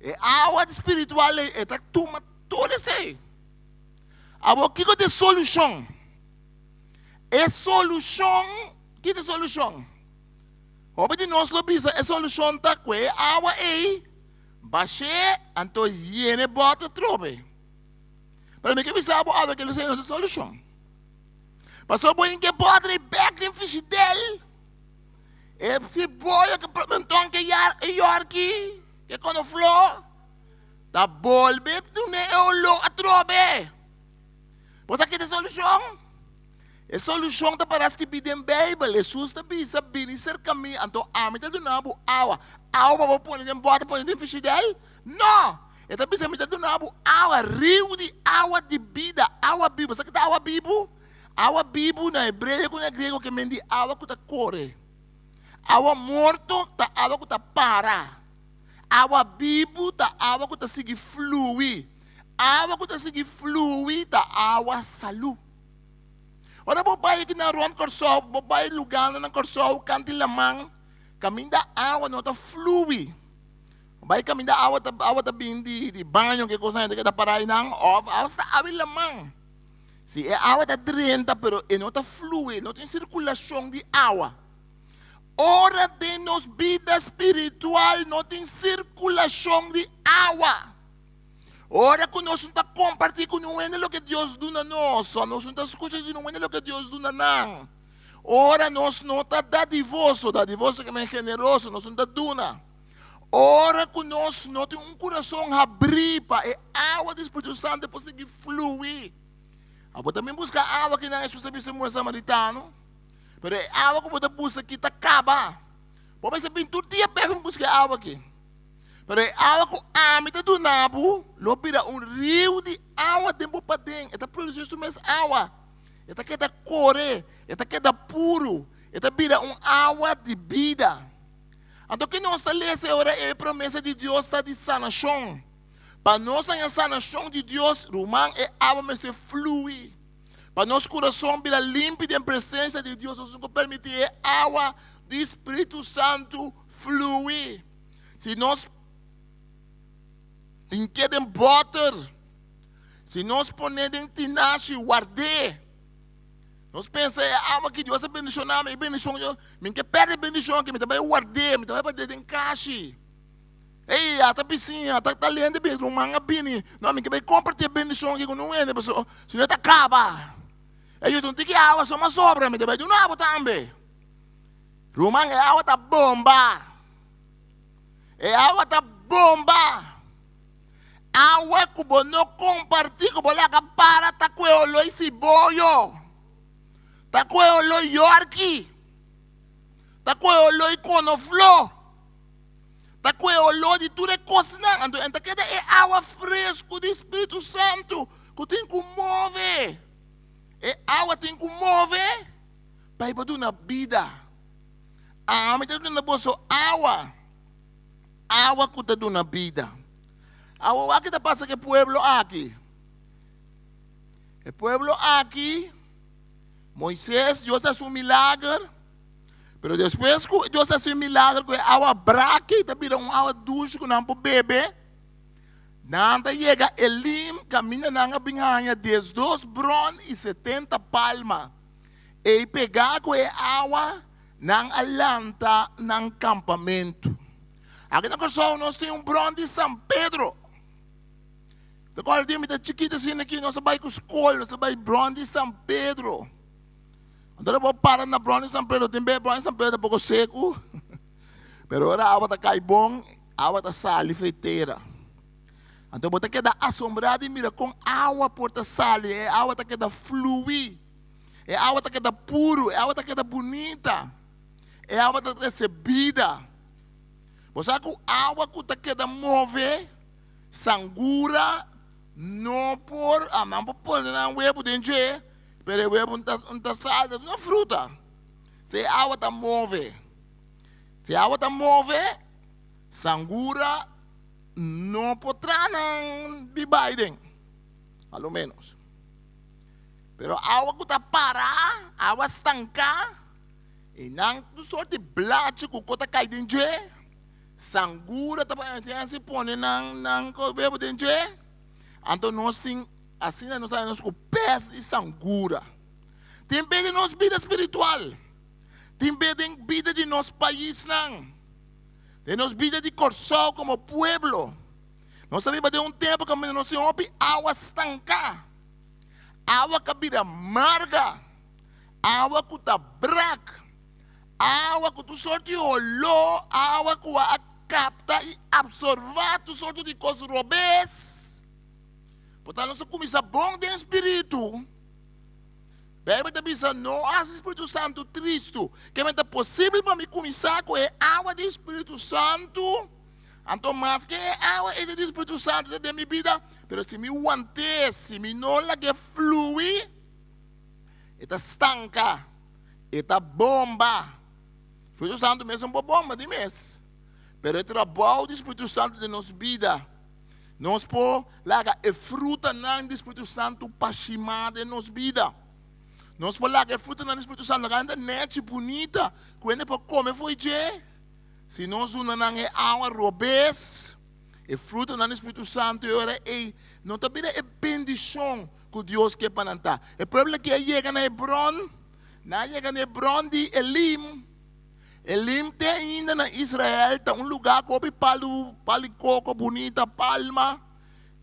e água espiritual é tá toma tudo isso aí. Agora, o que é a solução? É solução, que é a solução? Obede nós lo bisa, a solução tá com a água aí, baixe, então yene bota trobe. Para mim que bisa a água que ele tem a solução. Passou bom em que bota e back em fidel. É se boia que então que é York, que quando flor, tá bolbe, tu ne é o lo a trobe. Pois aqui tem solução. A solução tá parece que pede em Bíblia. Jesus está bisa bem ser caminho. Então, amita do nabo água. Água para pôr em bota, pôr em fidel? Não. Está bisa amita do nabo água, rio de água de vida, água viva. Sabe que tá água viva? Água viva na hebreu e na grego que mendi água que tá corre. Água morto tá água que tá para. Água viva tá água que tá seguir fluir. Água que tá seguir fluir tá água saúde. Ora, babai aqui na rua Corsol, babai lugar na Corsol, canti lamang, caminho da água não está flui. Babai caminho da água tá bem de banho, que coisa que tá parai nang off, água está abre lamang. Se a água tá drenta, pero não está flui, não tem circulação de água. Ora de nos vida espiritual não tem circulação de água. Ora que nós não compartilhamos com ninguém o que Deus dá a nós, nós não escutamos de ninguém o que Deus dá a nós. Ora nós não está dadivoso que é generoso, nós não está duna. Ora que nós não temos coração abrir para a água do Espírito Santo para conseguir fluir. Agora também busca água que não é suficiente para o samaritano. Pero a água que você busca aqui está acaba. Pode ser bem todo dia pega buscar água aqui. Pero a água que amita do nabo, lo vira rio de água dentro para dentro. Está produzindo mais água. Está queda correr, está queda puro. Está vira água de vida. Então que nós está lendo agora é a promessa de Deus está de sanação. Para nós a sanação de Deus, Romão é água mas se flui. Para nosso coração virar limpo da presença de Deus, nós vamos permitir a água do Espírito Santo fluir. Se nós enquedem butter, se nós ponemos tinache, guardar, nós pensamos, água que Deus bendicionar, me bendicionar, me que perde bendição, que me também guardar, me também perder em caixa. Ei, a piscina, tá lendo bem, um manga bini, não, me que vai compartilhar bendição que não é, pessoal, se não tá acaba. Eu não tenho que água só uma sobra, me também, não água também. Romang é água da bomba. É água da bomba. Água que você não compartilha, que você não para, tá com o olho esse boio. Tá com o olho yorki. Tá com o olho conoflor. Tá com o olho de tudo é coisa. Então, é água fresca do Espírito Santo que tem que mover. É água tem que mover para ir para na vida. A me está dando água. Água que está dando vida. Agora, o que está passando com o povo aqui? O povo aqui, Moisés, Deus fez um milagre. Mas depois que Deus fez um milagre, com água branca, está virando uma água doce que não pode beber. Nada chega, Elim caminha na binhanha 12 bron e 70 palmas. E pegar com a água na alanta ng campamento. Aqui na Corsão nós temos bron de São Pedro. Agora temos a chiquita assim aqui, nós vai com escola, nós vai bron de São Pedro. Então vou parar na bron de São Pedro, tem bem bron de São Pedro, um pouco seco. Pero agora a água está cai bom, a água está sal e feiteira. Então você queda assombrado e mira com água porta sal, é água que queda fluir, é água que queda puro, é água que queda bonita, é água que recebida. Você sabe que a água que queda mover, sangura, não por, não por na huevo dentro, pero o huevo não está sal, não é fruta. Se a água está move, se a água está move, sangura não poderá não Biden, pelo menos. Pero a água que está parar, a água estancar, e não do sorte blate que está caindo dentro, sangura está se põe na bebo dentro, então nós temos assim nós sabemos que pés e sangura. Tem bem de nossa vida espiritual, tem bem de vida de nosso país não. De nossa vida de Corsão como pueblo. Nós também vai ter tempo que nós temos água estanca. Água que vira amarga. Água que está branca. Água que tu sorte olhou. Água que vai captar e absorver tu sorte de coisas robês. Portanto, nós começamos bom de espírito. Bem, também não há Espírito Santo triste. Que é possível para mim começar com a água do Espírito Santo. Então, mas que a água é do Espírito Santo é da minha vida. Mas se me aguante, se me não la que flui, está estanca, está bomba. O Espírito Santo mesmo é uma bomba de mês. Mas o trabalho do Espírito Santo de nossa vida. Nós podemos largar a fruta do Espírito Santo para chamar de nossa vida. Nós podemos largar fruta no Espírito Santo, ainda nete bonita, quando para comer foi de. Se nós não é água robês, e fruta no Espírito Santo, não está bem a bendição que Deus quer para nós. O problema é que chega na Hebron, de Elim. Elim tem ainda na Israel, está lugar que palicoco bonita, palma,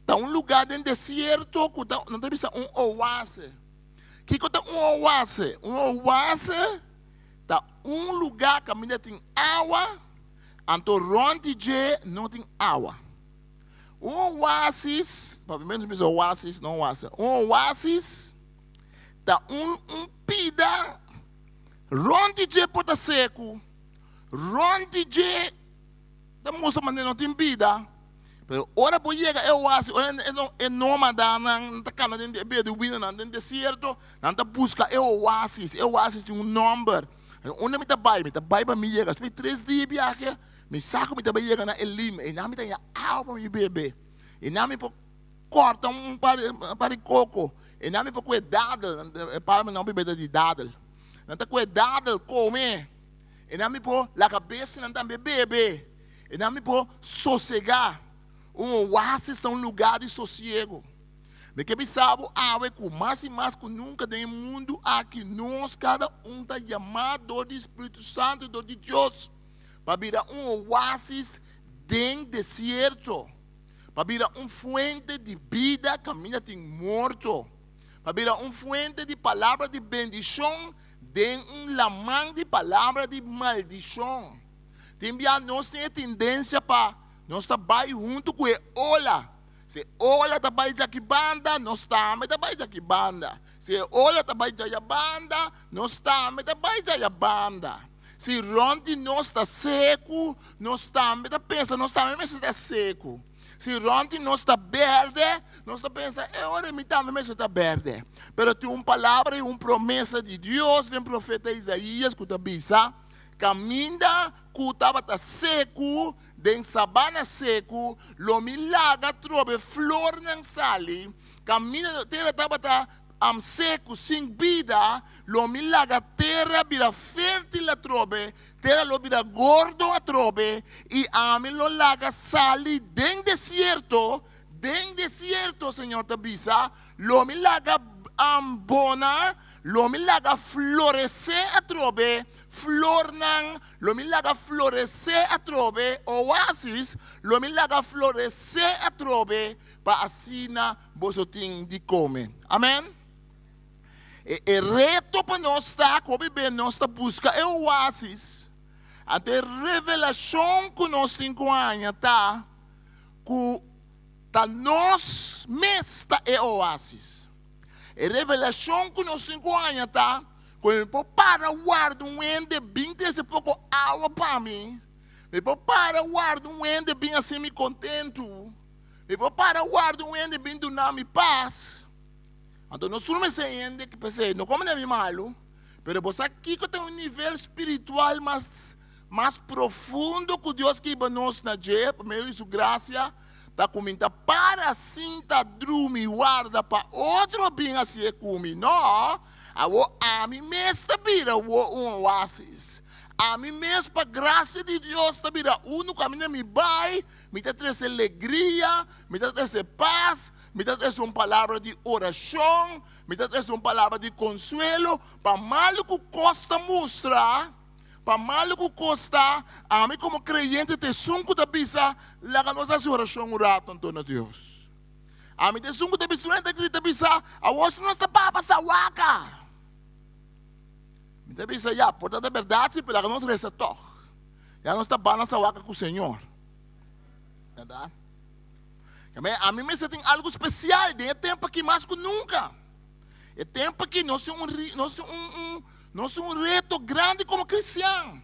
está lugar dentro do deserto, que não tem oásis. Que é um oásis? Um oásis é lugar que ainda tem água, então onde não tem água. Um oásis, pelo menos oásis, não oásis. Um oásis é pida Ronde je pota seco. Ronde je da moça maneira não tem vida. Pero ora por chega é oásis, ora é nômada, não tá cana dentro de vida, não dentro deserto, não tá busca é oásis de um número. Onde me tá para me chega, foi 3 dias viagem, me saco me tá vai chega na Elim, e não me tá água para me beber, e não me corta par de coco, e não me para cuidado, para não beber de dadel, não tá cuidado comer, e não me para a cabeça não tá beber, e não me para sossegar. Oásis é lugar de sossego. Me que sabe, com mais e mais que nunca no mundo aqui, nós cada está chamado do Espírito Santo de Deus para virar oásis dentro do deserto, para virar fuente de vida que ainda tem morto, para virar fuente de palavra de bendição dentro da mão de palavra de maldição. Tem nós tem tendência para nós trabalhamos junto com ele. Olha, se olha trabalha aqui banda, nós também trabalhamos aqui banda. Se olha trabalha aqui banda, nós também trabalhamos aqui banda. Se ronde nós está seco, nós também pensa, nós também está seco. Se ronde nós está verde, nós está pensa, hora me também está verde. Pero tem uma palavra e uma promessa de Deus, tem profeta Isaías que está bisa. Caminha que estava seco, den sabana seco, lo milaga trobe flor não sali. Caminha terra estava seco, sem vida, lo milaga terra vira fértil a trobe, terra lo vira gordo a trobe, e ame lo laga sali den desierto, Senhor tabisa, lo milaga ambona, lo milaga florescer a trobe, flor nang, lo milaga florescer a trobe, oásis, lo milaga florescer a trobe, para assina bosoting de come. Amém? E reto para nós está, como bem nós está busca é oásis, até revelação que nós temos com a Anha, tá? Que tá nós mesmo é oásis. E revelação que nós temos com a Anha, tá? Quando eu para guardar ende 20 esse pouco água para mim, eu para guardar ende bem assim me contento, eu para guardar ende bem do nome paz. Então nós somos ende que pensei, não como nem malo, mas você aqui que tem um nível espiritual mais profundo que Deus que nos na dia, por meio de sua graça, tá comendo para assim tá dormir guarda para outro bem assim comigo, não? A mim mesmo está vira um oásis. A mim mesmo, para a graça de Deus, está vira no caminho me vai, me traz alegria, me traz paz, me traz uma palavra de oração, me traz uma palavra de consuelo, para mal que custa mostrar, para mal que custa, a mim como crente, te sunco da bisa, lá que nós fazemos oração um rato, Antônio Deus. A mim te sunco da bisa, da bisa, a voz não está para passar waka. Então, isso já, portanto, é verdade, pela que nós recebemos. Já não está bana essa vaca com o Senhor. Verdade? A mim mesmo tem algo especial, é tempo que mais que nunca. É tempo que nós temos um reto grande como cristão.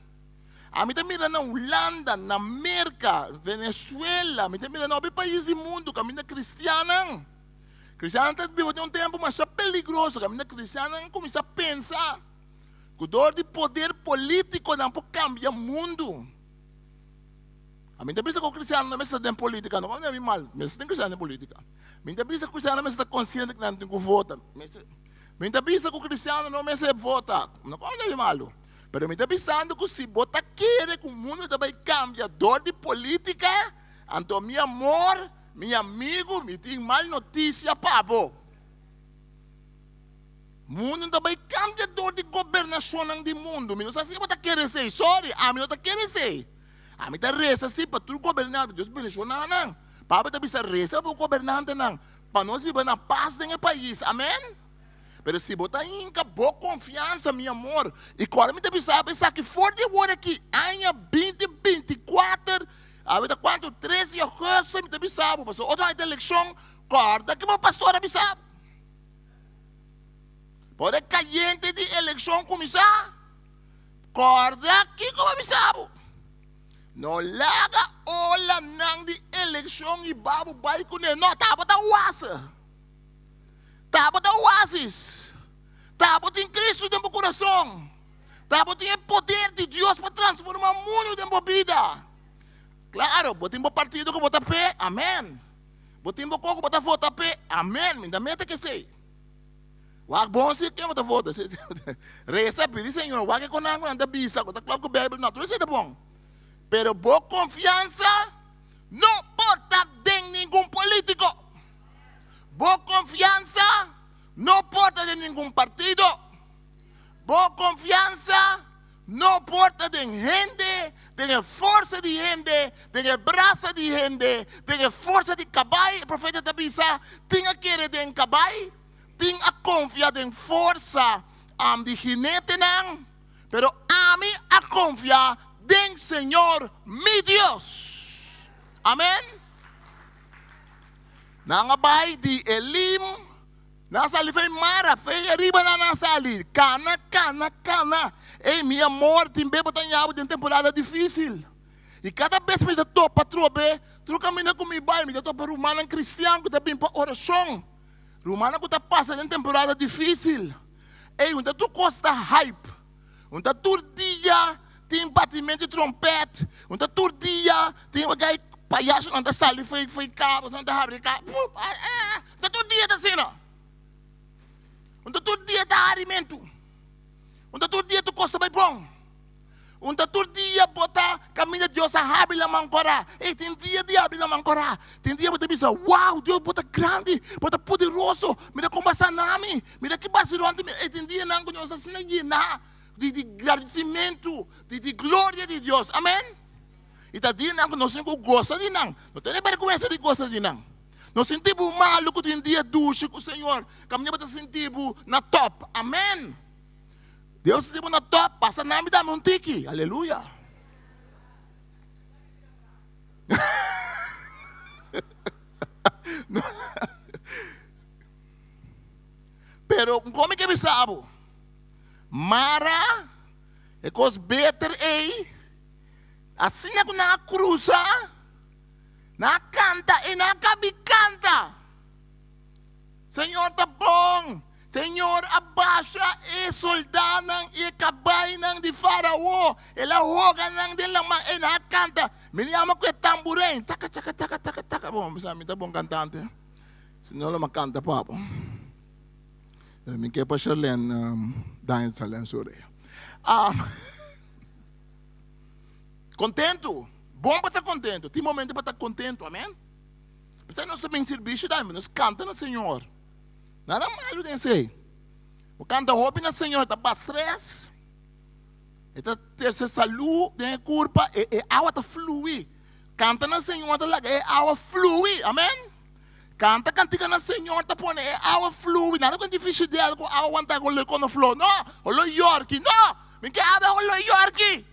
A mim também na Holanda, na América, Venezuela, a mim também no país do mundo, que a mim é cristiana. Cristiana está vivendo um tempo mais perigoso, que a mim é cristiana começa a pensar. O dor de poder político não pode cambiar o mundo. A mim pensa que o cristiano não está em política, não é mal, mas tem cristiano em política. A mim pensa que o cristiano não está consciente que não tem que votar. A mim pensa que o cristiano não se vota, não é mal. Mas a mim pensando que se vota quer que o mundo também cambie, dor de política, então meu amor, meu amigo, me tem mal notícia para você. O mundo também cambia dor de governação do mundo. Não sei se você quer ser, sorry, a mim não quer ser. A mim está reza assim para tu governar, Deus bendição não. Para você bisa reza para o governante não. Para nós viver na paz no país, amém? Mas se você tem boa confiança, meu amor, e agora me bisa pensar que for de agora aqui, ano 2024, a vida quanto 13 de agosto, me bisa, passou outra eleição, corda que o pastor bisa. Pode caliente de eleição começar. recorda que como avisado, no laga ola nang di eleksyon ibabu bay kunin. No, tapos ang wasa. Tapos ang wasis. Tapos em Cristo dentro do coração. Tapos tem o poder de Deus para transformar o mundo dentro da vida. Claro, botem o partido que bota pé, amém. Botem o coco bota foto pé, amém. Minda meta que sei. Wag bom se quem bota foto. Reza pedi Senhor, wag que conango anda bisa, bota claro que o Bíblia não, tudo isso é bom. Pero boa confiança não porta de nenhum político. Boa confiança não porta de nenhum partido. Boa confiança não porta de gente, de força de gente, de braça de gente, de força de cabai. O profeta Tabisa tinha que querer de cabai, tinha a confiar em força de jinete não, pero a mim a confiar den Senhor, mi Deus. Amém? Nangabay di Elim, nasa ali foi Mara, foi arriba na nasa ali. Cana. Ei, meu amor, timbe botanhabo de temporada difícil. E cada vez me dá topa trobe, tu caminha comigo, me dá topa romana cristiano que tá bem para oração. Romana que tá passando em temporada difícil. Ei, onde tu costa hype, onde tu dia tem batimento de trompete, onde todo dia tem um palhaço na sala, foi cabo, não está abrindo cabo, onde todo dia está assim, onde todo dia está alimento, onde todo dia tu costa bem bom, onde todo dia bota caminho de Deus a abrir a mancora, e tem dia de abrir a mancora, tem dia bota bisa, uau, Deus bota grande, bota poderoso, me dá como sanami, me dá que basirante, e tem dia não conheço assim na de agradecimento, de glória de Deus. Amém? E tá dizendo que nós não gostamos de não. Não tem vergonha de gostar de não. Nós sentimos malo que tem dia ducho com o Senhor. Caminhamos para sentimos na top. Amém? Deus sentimos na top. Passa na me dá um tique. Aleluia. Pero como é que me sabe? Mara, é cos better ei, assim é que na cruza, na canta e na cabe canta. Senhor tá bom, Senhor abaixa e soldanan e cabay nang di Faraó, ela roga nang de lamang e na canta. Me llama que tamborim, taca. Bom, sabe, tá bom cantante. Senhor não canta papo. Me quer para Charlene dar essa lençoria. Contento? Bom para estar contento. Tem momento para estar contento, amém? Você não está bem serviço, nós cantamos no Senhor. Nada mais do que o canta roupa no Senhor, está para estresse. Está ter saúde, tem culpa, é água está fluir. Canta no Senhor, é água fluir, amém? Canta cantiga na Senhor, tá pondo água flui, nada com difícil de algo, água anda com o flow. Não, o lo York, não, me quer água com o lo York,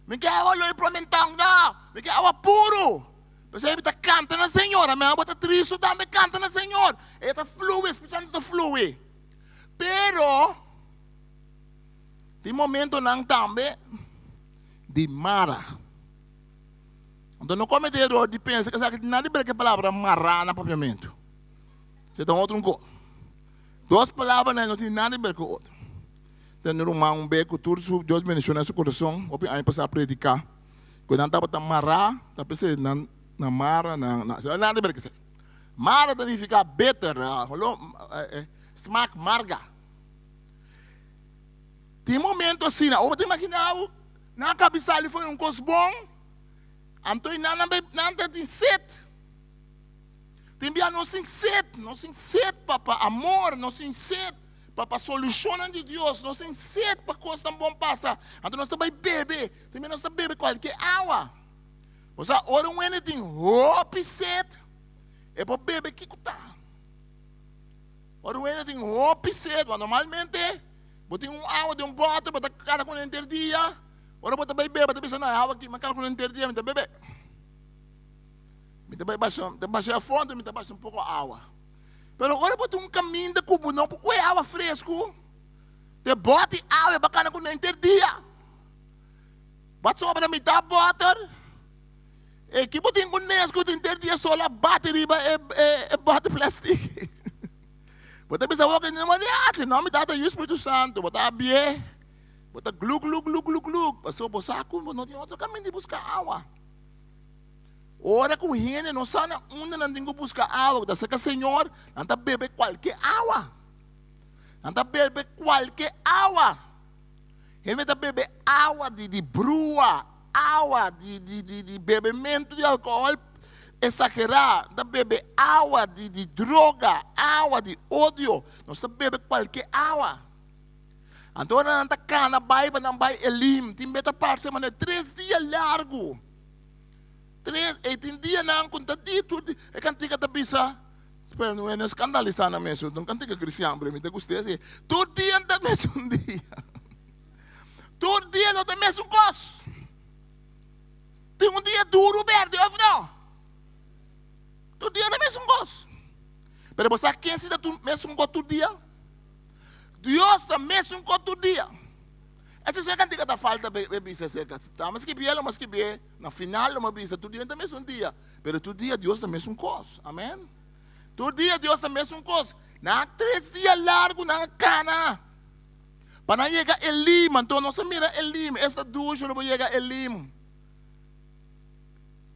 me quer água com o Promentão, não, me quer água puro. Você está canta na Senhor, a minha água está triste, também canta na Senhor, está flui, especialmente está flui. Pero, tem momento não também de Mara. Então não comete erro de pensar que nada de que a palavra marrar no papiamento. Você tem outro co. Duas palavras não tem nada a ver com o outro. Tem um beco, tudo Deus menciona seu coração, ou aí passar a predicar. Quando não estava marrar, está pensando na mara, nada a ver com isso. Mara significa better, smack, marga. Tem momento assim, ou te imaginava, na cabeça ali foi coisa bom. Antônio nada tem sede. Tem bia não tem sede para amor, não tem sede para solução de Deus, não tem sede para coisa tão bom passar. Então nós também bebe, também nós também bebe qualquer água. Você ora um ele tem roupa e sede, é para beber que está. Ora um ele tem roupa e sede, normalmente, botem água de bote, botar cara com o dia. Ora bota bebe, bota bisa na água aqui, mas cara com o dia, me dá bebe. Me dá baixar a fonte, me dá baixar um pouco a água. Pero agora bota caminho de cubo, não, porque é água fresco. Te bote água, é bacana com o dia. Wat sobra mi tap water? Que botin com nesco tem ter dia só a bateria e bota plástico. Bota bisa walk não me dá, não me dá o Espírito Santo, bota bie. Bota glug. Passou por saco, não tem outro caminho de buscar água. Ora com gente, não sabe onde não tem que buscar água. Da seca Senhor, não está beber qualquer água. Não está beber qualquer água. Ele está beber água de brua, água de bebimento de álcool exagerado. Está beber água de droga, água de ódio. Não está beber qualquer água. Então, não está cana, não vai elim. Tem beta parte, mas 3 dias largo. 18 dias não, conta dito. É cantiga da bisa. Espera, não é escandalizar na mesa. Não cantiga cristiano, para mim, te gostei assim. Todo dia não mesa um dia. Todo dia não tem mesa um cos. Tem um dia duro, verde, não. Todo dia não mesa um cos. Mas você quem se dá mesa um cos todo dia? Deus está mesa um cos todo dia. Essa é a cantiga da falta de bisa cerca. Mas que bem, na final uma bisa, todo dia não tem mesa um dia. Mas todo dia Deus está mesa um cos. Amém? Todo dia Deus está mesa um cos. Na 3 dias largo, na cana. Para não chegar Elim, então não se mira Elim. Esta ducha não vai chegar Elim.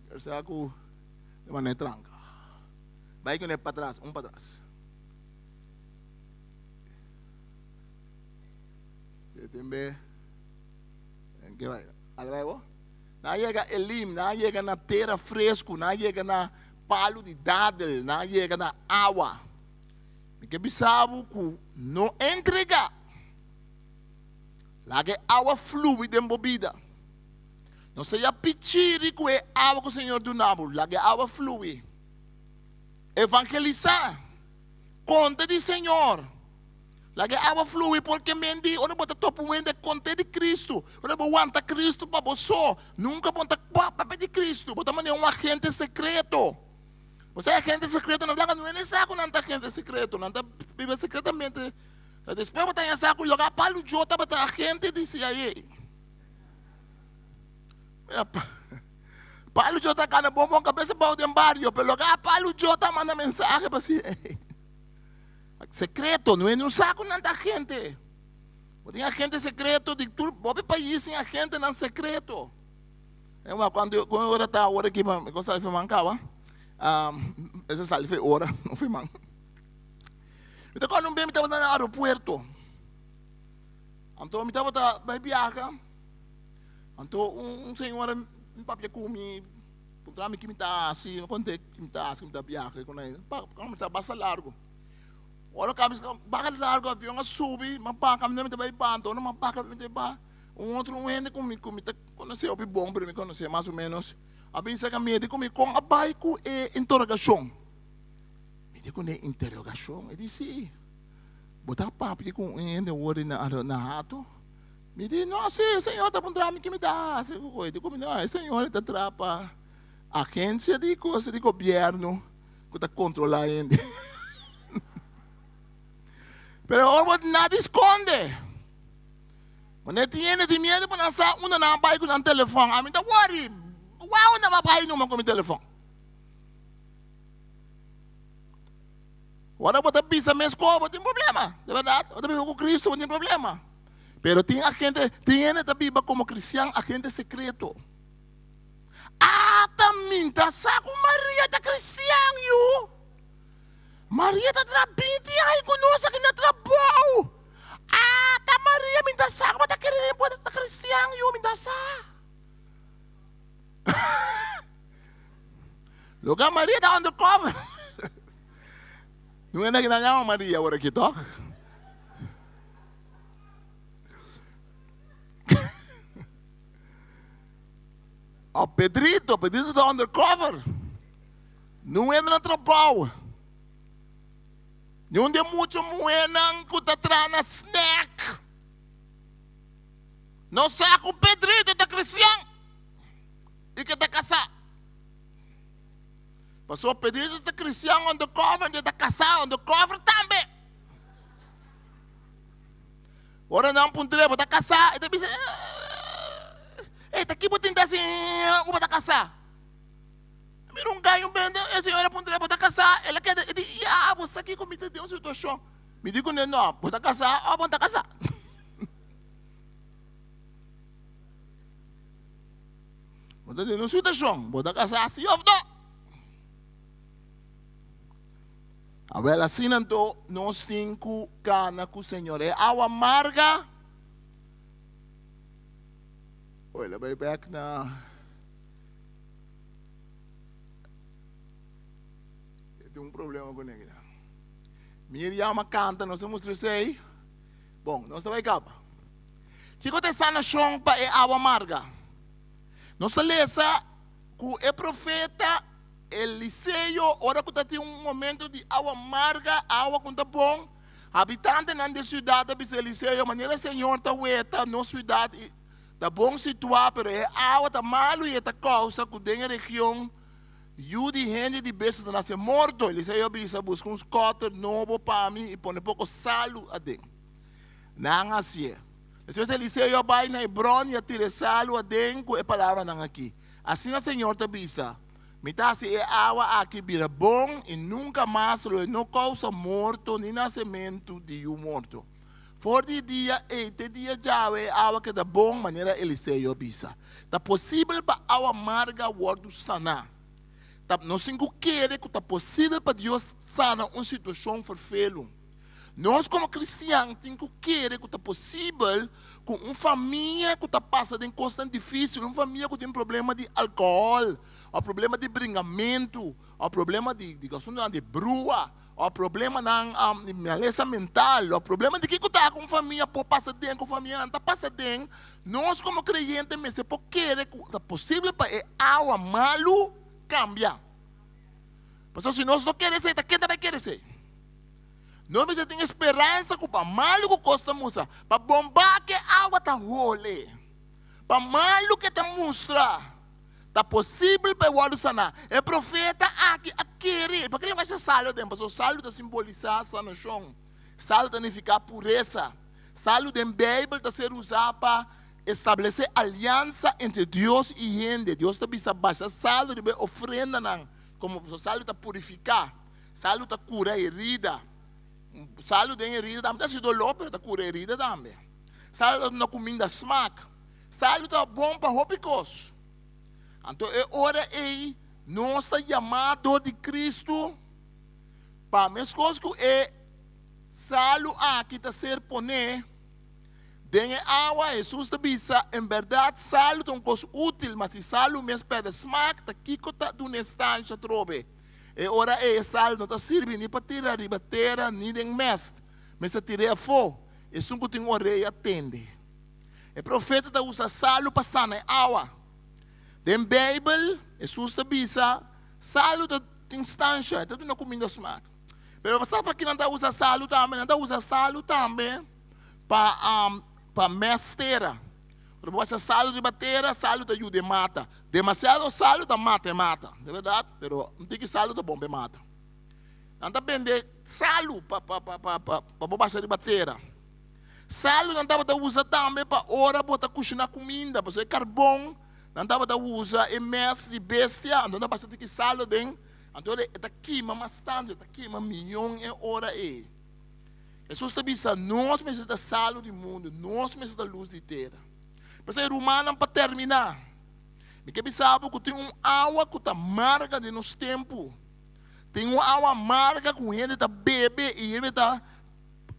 Essa é de maneira tranca. Vai que não é para trás, para trás. Você tem bem. Que vai? Vai vou? Não chega Elim, não chega na terra fresco, não chega na palo de dadel, não chega na água. Porque bisabo que não entrega. Lá que água fluida em bebida. Não seja pedir que é água que o Senhor do nabo. Lá que água flui. Evangelizar. Conta de Senhor. Lá que água flui porque mendi. Ora bota topo de conta de Cristo. Ora bota Cristo para você. Nunca bota papel de Cristo. Bota um agente secreto. Você é agente secreto. Não é saco não é agente secreto. Não vive secretamente. Depois botar em saco, jogar para o Jota, botar a gente disse aí. Para o Jota, cara, bom, cabeça para o dembarrio, pero jogar para o Jota, manda mensagem para si. Secreto, não é no saco, não da gente. Tem agente secreto, de tudo, bom país, tem agente não secreto. Quando eu estava hora aqui, eu gostava de mancava. Essa sala foi hora, não foi man. Então, quando eu estava no aeroporto, então eu estava para viajar, então senhor me papia comigo, encontrava que me está assim, não contei que me está assim, me está viajar, quando me basta largo. Ora, basta largo, o avião sube, mas para me está bem panto, não para me está outro ende comigo, me conheceu, bom para me conhecer mais ou menos. A pensa que me comigo com a baico e interrogação. Digo, né, interrogação. Ele disse, botar papo com ele, na rato. Me disse, não, sim, senhor, está por trás, que me dá. Digo, não, senhor, está trapa. Agência de coisa de governo, que está controlando ele. Mas nada esconde. Mas não tem de medo para lançar uma na bike com um telefone. A mim está worry. Uau, não vai bike não com o telefone. Agora você pisa mesmo, não tem problema, de verdade. Você vive com Cristo, não tem problema. Mas tem gente que vive como cristiano, agente secreto. Também está saco, Maria está cristiano. Maria está trabalhando, ai, conosco aqui na trabalho. Tá Maria, me dá saco, mas está querendo, está cristiano, me dá saco. Lugar Maria está undercover. Não é na ginagawa Maria agora aqui, tá? O Pedrito está undercover. Não é na trabalho. Não tem muito moenang que está atrás na snack. Não sabe que o Pedrito está cristiano. E que está casado. Pastor Pedrito está cristiano undercover, ele está casado undercover também. Ora não, puntre, está casado, ele está casar. Mira ganho bem, a senhora poderia botar casar. Ela quer dizer, você aqui comigo tem uma situação. Me digo, não, botar casar, ou botar casar. Botar uma situação, botar casar, assim, ou não. Agora, assim, então, nós temos que cana com o Senhor. É água amarga. Olha, vai back na... Eu tenho problema com ele. Miriam canta, nós temos aí. Bom, nós estamos aqui. O que acontece na chão para a água amarga? Nós lemos que o profeta Eliseu, ora que tem momento de água amarga, água que está bom. Habitante na cidade, Eliseu, maneira Senhor está ueta, na cidade, está bom situado, mas a água está malo e está causa que tem a região, e de gente de bestas está nascendo morto. Eliseu busca um scotter novo para mim e põe pouco salo a dentro. Não assim. Depois Eliseu vai na Hebron e tira salo a dentro, com a palavra não aqui. Assim o Senhor te avisa. Mitasi é água aqui vira bom e nunca mais não causa morto nem nascimento de um morto. For de dia, este dia já é água que dá bom, maneira Eliseu avisa. Está possível para água amarga o sanar. Não se quer que está possível para Deus sanar uma situação forfelo. Nós como cristianos temos que querer que está possível com uma família que está passando em constante difícil, uma família que tem problema de álcool, ou problema de brincamento, ou problema de brua, ou problema de maleza mental, ou problema de que está com a família, por passar dentro, com a família não está passando dentro. Nós como crentes, mas se querer que está possível para a água malo cambiar. Porque se nós não queremos ser, quem também quer ser? Nós temos esperança que para malo que custa moça, para bombar que a água está role, para malo que te mostra, está possível para o outro sanar. É profeta aqui a querer, porque ele vai ser salo dentro, porque o salo está simbolizar sanação, salo está significar pureza, salo dentro da Bíblia está ser usado para estabelecer aliança entre Deus e gente. Deus está vista baixa salo de ofrenda, como o salo está purificar, salo está curar herida. Salo tem herida também, se dolor para curar herida também. Salo na comida smack. Salo está bom para rópicos. Então é hora aí, nossa chamada de Cristo para as coisas que é salo aqui está ser poner. Tem água, Jesus está bisa, em verdade salo é uma coisa útil, mas se salo mesmo pede smack, está aqui que está de uma instância trobe. E ora sal não está servindo nem para tirar a terra, nem de mestre. Mas se tirar fogo, é só que tem uma orelha atende. O profeta está usando sal para sanar água. Dentro da Bíblia, Jesus está bisa, sal tem instância, está na comida smart. Mas sabe para que não está usando sal também? Não está usando sal também para mestre. Porque você salo de bateria, salo de ajuda e mata. Demasiado salo da mata e mata. É verdade? Mas não tem que salo da bomba e mata. Não está vender salo para bobagem de bateria. Salo não estava usar também para hora botar cozinhar comida, para fazer carvão. Não estava usar emes de bestia. Não estava ter que salo dentro. Então ele está queima bastante, está queima milhão de hora aí. Jesus está dizendo, nós precisamos da salo do mundo, nós precisamos da luz de terra. Mas é humano para terminar. Porque sabe que tem uma água que está amarga de nosso tempo. Tem uma água amarga que ele está bebe e ele está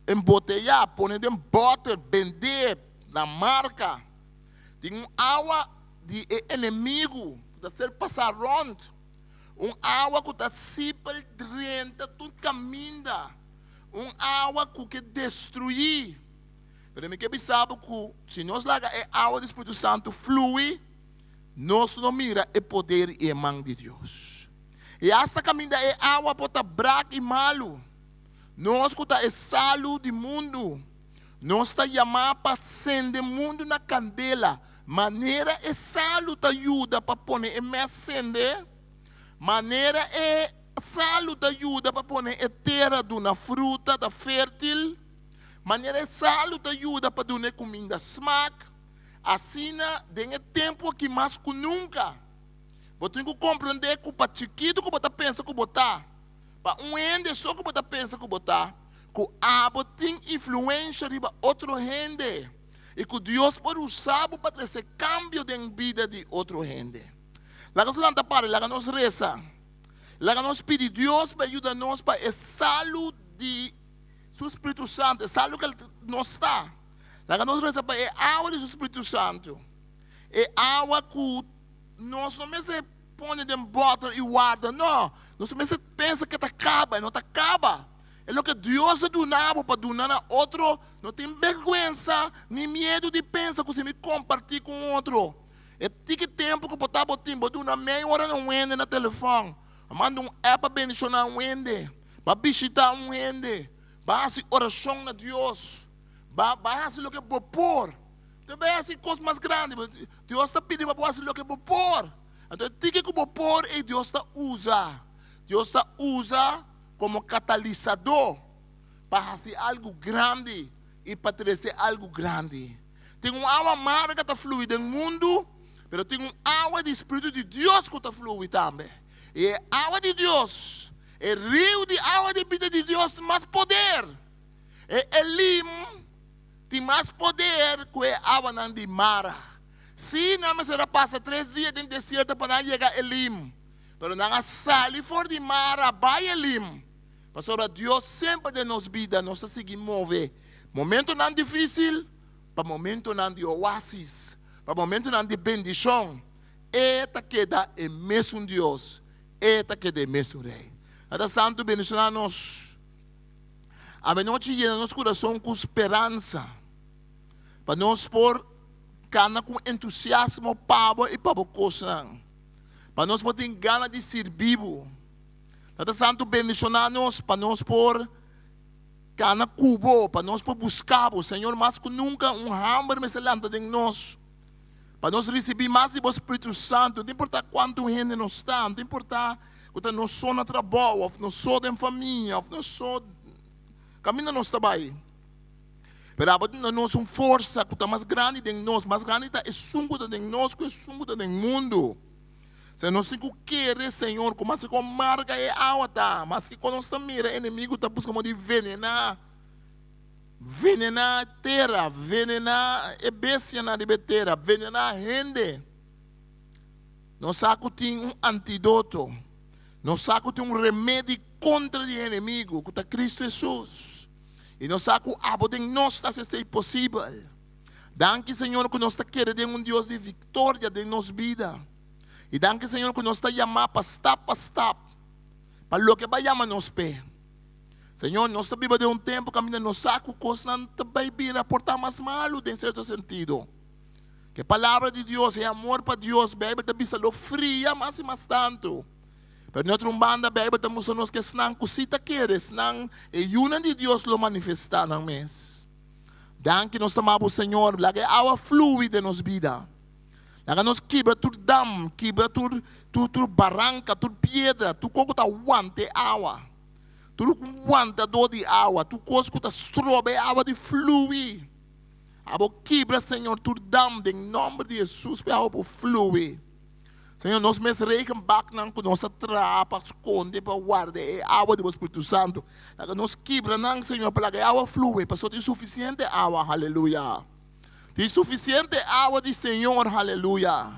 embotelhar, pôr dentro butter, vender na marca. Tem uma água de inimigo que está sendo passar rondo. Uma água que está sempre drenta, tudo caminha. Uma água que quer destruir. Mas me sabe que se nós larga a água do Espírito Santo flui, nós não mira o poder e a mão de Deus. E essa caminha é água para branca e malo. Nós que é salo do mundo. Nós está chamando para acender o mundo na candela. Maneira é salo te ajuda para pôr e acender. Maneira é salo te ajuda para pôr a terra de uma fruta da fértil. Maneira salo te ajuda para dar comida smack. Assim, tem tempo que mais que nunca. Você tem que compreender que para chiquito que você pensa que botar, para ende só que você pensa que botar, que abo tem influência de outro gente e que Deus pode usar para trazer cambio de vida de outro gente. Lá que nós para, lá que nós reza, lá que nós pedimos Deus para ajudar-nos para a saúde de seu Espírito Santo, a saúde que nós está. Lá que nós reza para a água do Espírito Santo, a água que nós não se põe dentro de bottle e guarda, não. Nós também pensa que acaba, não acaba. É o que Deus donava para donar a outro. Não tem vergonha, nem medo de pensar que você me compartilha com outro. É que tempo que eu estava donar meia hora no ende no telefone. Manda app para bendicionar ende, para visitar ende, para fazer oração a Deus, para fazer o que eu pôr. Também assim coisas mais grandes. Deus está pedindo para fazer o que eu pôr. Então, tem que pôr e Deus está usa. Deus está usa como catalisador para fazer algo grande e para trazer algo grande. Tem uma água amarga que está fluindo no mundo, mas tem uma água do Espírito de Deus que está fluindo também. E a água de Deus, o rio de água de vida de Deus tem mais poder. E Elim tem mais poder que a água de Mara. Se não será passa 3 dias no deserto para não chegar a Elim. Mas não sai fora de Mara, vai Elim. Pastor, Deus sempre de nos vida, nos seguir mover. Momento não difícil, para momento não de oásis, para momento não de bendição. Eta queda é mesmo Deus, eta queda é mesmo Rei. Até Santo bendicionar-nos. A noite llena nosso coração com esperança, para nós pôr cana com entusiasmo para e para coisa. Para nós poder ganas de servir. Até Santo bendicionar-nos para nós pôr cana cubo, para nós por buscar, Senhor, mais que nunca hambre me se levanta de nós. Para nós receber mais do Espírito Santo, não importa quanto gente nós está, não importa que nós somos no trabalho, ou nós somos em família, ou nós somos caminho nós trabalho. Mas nós somos força que está mais grande de nós, mais grande está o sungo de nós que o sungo do mundo. Se nós temos que querer, Senhor, como se com marca e água, tá? Mas que quando nós estamos mirando, o inimigo está buscando de venenar a terra, venenar a bestia na terra, venenar a gente. Nós sabemos que tem um antídoto, nós sabemos que tem um remédio contra o inimigo, que é Cristo Jesus. E nós sabemos que a de nós está sendo possível. Danke, Senhor, que nós está querendo um Deus de vitória de nossa vida. E danke, Senhor, que nós está chamando para step, para o que vai chamar nos pé. Senhor, nós está vivendo de tempo que ainda não saco coisas não vai vir a portar mais malo, em certo sentido. Que a palavra de Deus é amor para Deus, Bíblia está vista fria, mas e mais tanto. Pero na outra banda, a Bíblia está mostrando que se não cosita quer, se não é una de Deus lo manifestar no mês. Danke, nós estamos, Senhor, lá que a água flui de nossa vida. Lá que nós quebra tudo dam, quebra tudo barranca, tudo pedra, tudo coisa que aguanta água. Tudo que aguanta dor de água, tudo coisa que estrobe água de fluir. A quebra, Senhor, tudo dam, em nome de Jesus, para a água fluir. Senhor, nós mesmos reicam com nossa trapa, esconde, para guardar a água do Espírito Santo. Lá que nós quebra, Senhor, para que a água flui, para ter suficiente água, aleluia. Tem suficiente água do Senhor, aleluia.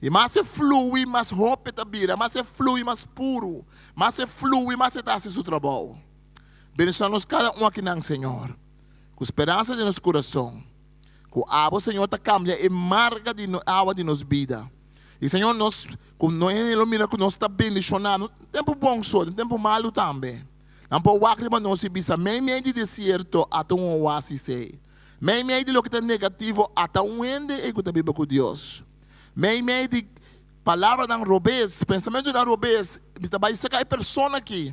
E mais se flui, mais roupa está vira, mais se flui, mais puro, mais se flui, mais se dá seu trabalho. Bendição-nos cada um aqui, Senhor, com esperança de nosso coração, com a água, Senhor, está cambia e marca de água de nossa vida. E, Senhor, nós, como nós ilumina que nós está bendicionando, tempo bom só, tempo malo também. Não pode lágrima não se bisa, meio de deserto até um oásis. Meio de lo que está negativo até um ende e que está vivo com Deus. Meio de palavra da robês, pensamento da robês, me trabalha sacar a pessoa aqui.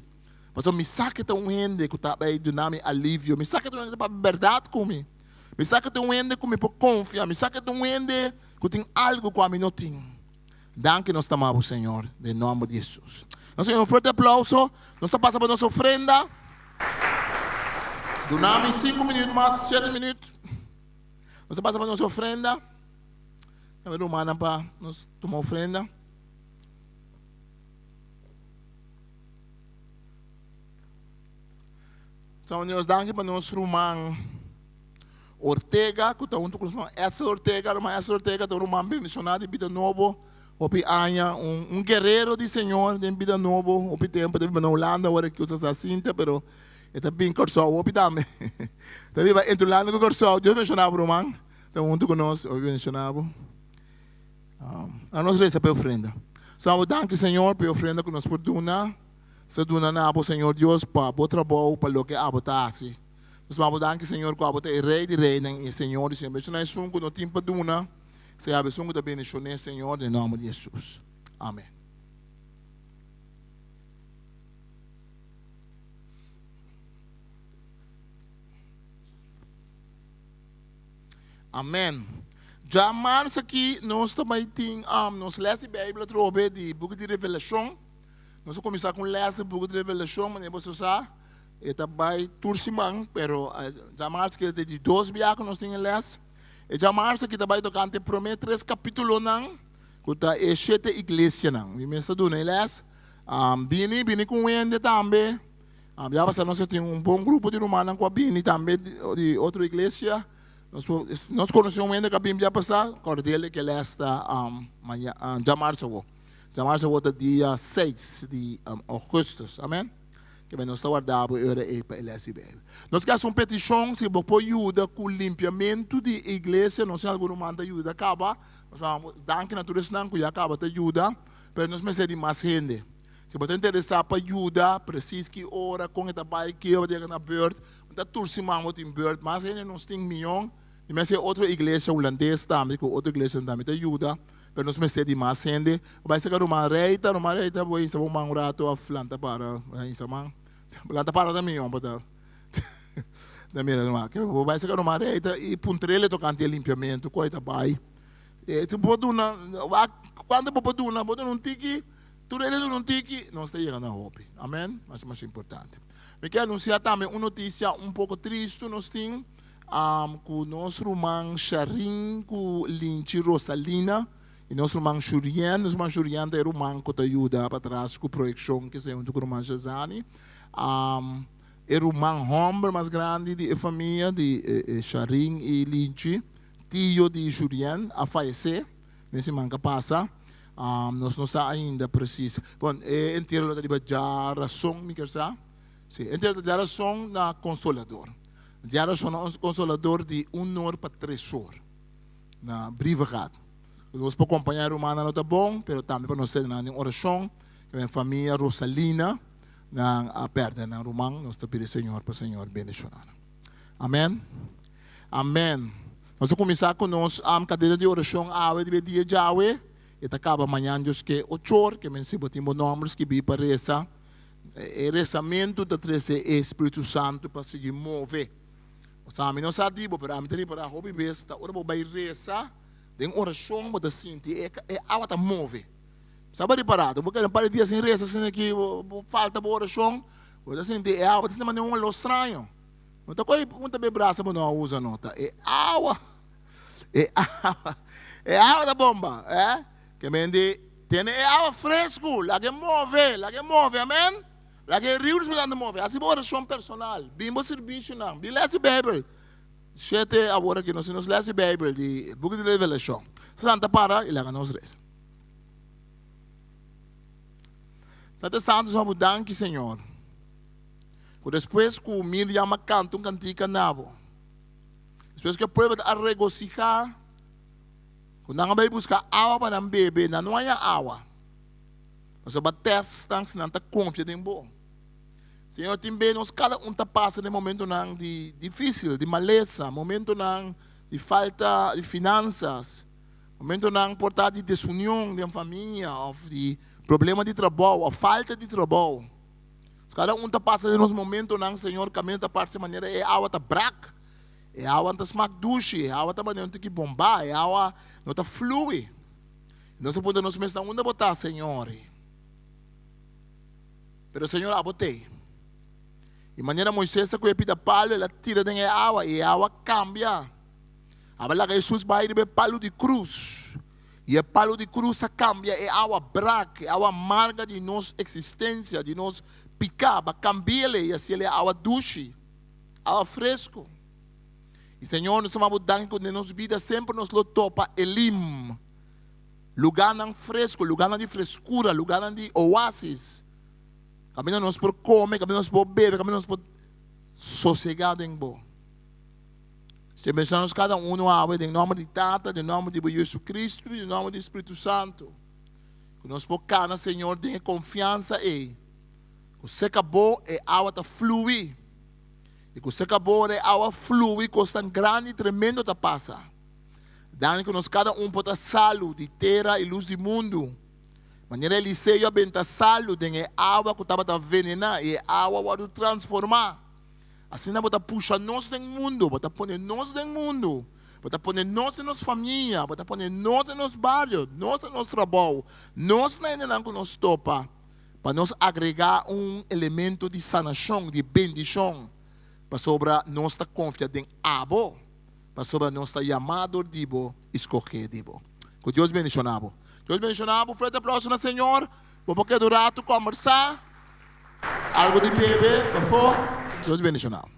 Mas me saca um ende que está aí dando alívio, me saca um ende para verdade comigo. Me saca um ende que me pode confiar, me saca um ende que tem algo que a mim não tem. Danke nós amamos, Senhor, em nome de Jesus. Nós temos um forte aplauso. Nós estamos passando a nossa ofrenda. Duramos 5 minutos mais, 7 minutos. Nós estamos passando a nossa ofrenda. A ver, humana, para nós tomar ofrenda. Então, nós damos para nós Romão Ortega, que está junto com o Edson Ortega, Romão Edson Ortega, o Romão mencionado de vida novo, opi Anya, guerreiro de Senhor, de vida novo, opi tempo de na Holanda, agora que usa essa cinta, pero está bem corçado, opi também. Também vai entre Holanda com corçado, eu mencionava Romão, está junto com nós, opi mencionava. A nós reza para ofrenda. Então, danke Senhor, para ofrenda que nos perdona. Se duna na abo Senhor Deus para o trabalho, para o que abo está assim. Nós vamos danke Senhor, que abo é rei de rei, e Senhor, e Senhor, mencionar isso que no tempo duna, se abe sungo da bendição, Senhor, em nome de Jesus. Amém. Amém. Já mais aqui, nós também temos, nós lemos a Bíblia através do Book de Revelação. Nós começamos com ler o Book de Revelação, mas depois usar, e também turcimang, pero já mais que de 2 dias que nós temos les. E já mais aqui também tocante promete 3 capítulos não, que está é 7 igrejas não. E mesmo do les, bini com Wende também. Já passamos nós temos bom grupo de romanos com a bini também de outra igreja. Nós conhecemos ainda que a Bíblia passa, cordial que ele está já março é dia 6 de agosto, amém? Que nós estamos guardando para ele esse bem. Nós queremos uma petição se você ajuda com o limpiamento da igreja, nós temos alguma manda ajuda acaba, nós vamos dar que natureza não que acaba te ajuda, mas nós precisamos mais gente. Se você interessar para ajuda, precisa que ora com esta bike, eu vou ter na bird, da turcimang tem bird, mas gente nós temos milhão. E mas é outra igreja holandesa também, com outra igreja também te ajuda, mas nós precisamos de mais gente. Vai ser uma reita, vou ir um rato a planta para, planta para também, para também não que vai ser uma reita e puntrele tocante limpiamento, coisa vai. Se pode quando pode um tiki, tu ele não tiki, nós está chegando a hope. Amém? Mas mais importante. Me quero anunciar também uma notícia um pouco triste, nós temos com o nosso irmão Sharin, com Linchi Rosalina, e nosso irmão Shurian, é o irmão que ajuda para trás com a projeção que se junto com o irmão Jazani. É o irmão homem mais grande da família de Sharin e Linchi, tio de Shurian, a falecer, nesse irmão que passa. Nós não sabemos ainda preciso. Bom, inteiro de a razão, me quer dizer? Sim, inteiro de a razão na Consolador. Já sou um consolador de honor para tresor na brivagado. Nós podemos acompanhar o humano não está bom, mas também para nós ter na oração, que a família Rosalina na perda na romano, nós te pedimos Senhor para o Senhor bendicionar. Amém. Amém. Nós vamos começar com nós a cadeira de oração ave de dia Jawe, e acaba amanhã Deus que 8 horas, que se botimos nomes que vi para rezar. O rezamento da treze Espírito Santo para se mover. Sabe, não sabe, para mim tem para hobby best, ora vai rezar, tem oração, mas assim, é algo que move. Sabe reparado, porque não para dia sem reza, assim aqui falta boa oração, mas assim, é algo que não é um estranho. Então coi muita bebraça mas não usa nota. É algo da bomba, que mende tem é algo fresco, lá que move, amém? Lá que rios me move, assim boa oração personal, bimbo serviço não, bi lesse Bíblia. Sete agora que nós lesse Bíblia de Book de Revelação. Santa para e lá nós reza. Tata Santos vamos danke Senhor. Depois que o Miriam canta cantica nabo. Depois que o povo a regocijar, quando nós vamos buscar água para o bebê, não há água. Nós vamos testar se não está confiante em bom. Senhor, também nós cada está passando momento de difícil, de maleza, momento de falta de finanças, momento portar de desunião de família, de problema de trabalho, a falta de trabalho. Cada está passando nos momentos Senhor, caminho está passando de maneira é água está braca, é água está smack duche, é água está maneira que bombar, é água não está flui. Nós podemos mesmo onde botar, Senhor. Pero Senhor, abotei. E maneira Moisés que pida palo, ela tira da água e a água cambia. Agora Jesus vai receber palo de cruz. E o palo de cruz cambia, é água braca, é água amarga de nossa existência, de nossa picaba, cambia e assim é água doce. água fresco. E Senhor, nós estamos dando que nos vida sempre nos lo topa elim. Lugar não fresco, lugar não de frescura, lugar não de oásis. Caminho nós por comer, caminho nós por beber, caminho nós por sossegado em bom. Se abençoamos cada um no água, em nome de Tata, em nome de Jesus Cristo e em nome do Espírito Santo. Que nós por cada Senhor tenha confiança e que você acabou e a água está fluir. E que você acabou e a água flui, coisa tão grande e tremendo está passa. Dando que nós cada um pode salvo de terra e luz do mundo. Maneira Eliseu benta salvo de água que estava venena e a água vai transformar. Assim nós vamos puxar nós do mundo, vamos pôr nós do mundo, vamos pôr nós em nossa família, vamos pôr nós em nosso bairro, nós em nosso trabalho, nós na ainda que nos topa, para nós agregar elemento de sanação, de bendição, para sobre nossa confiança em Abo, para sobre nossa chamado de escolher de Que Deus bendicione. Deus bendicione. Frente à próxima, Senhor. Vou porque durante conversar algo de beber, por favor. Deus bendicione.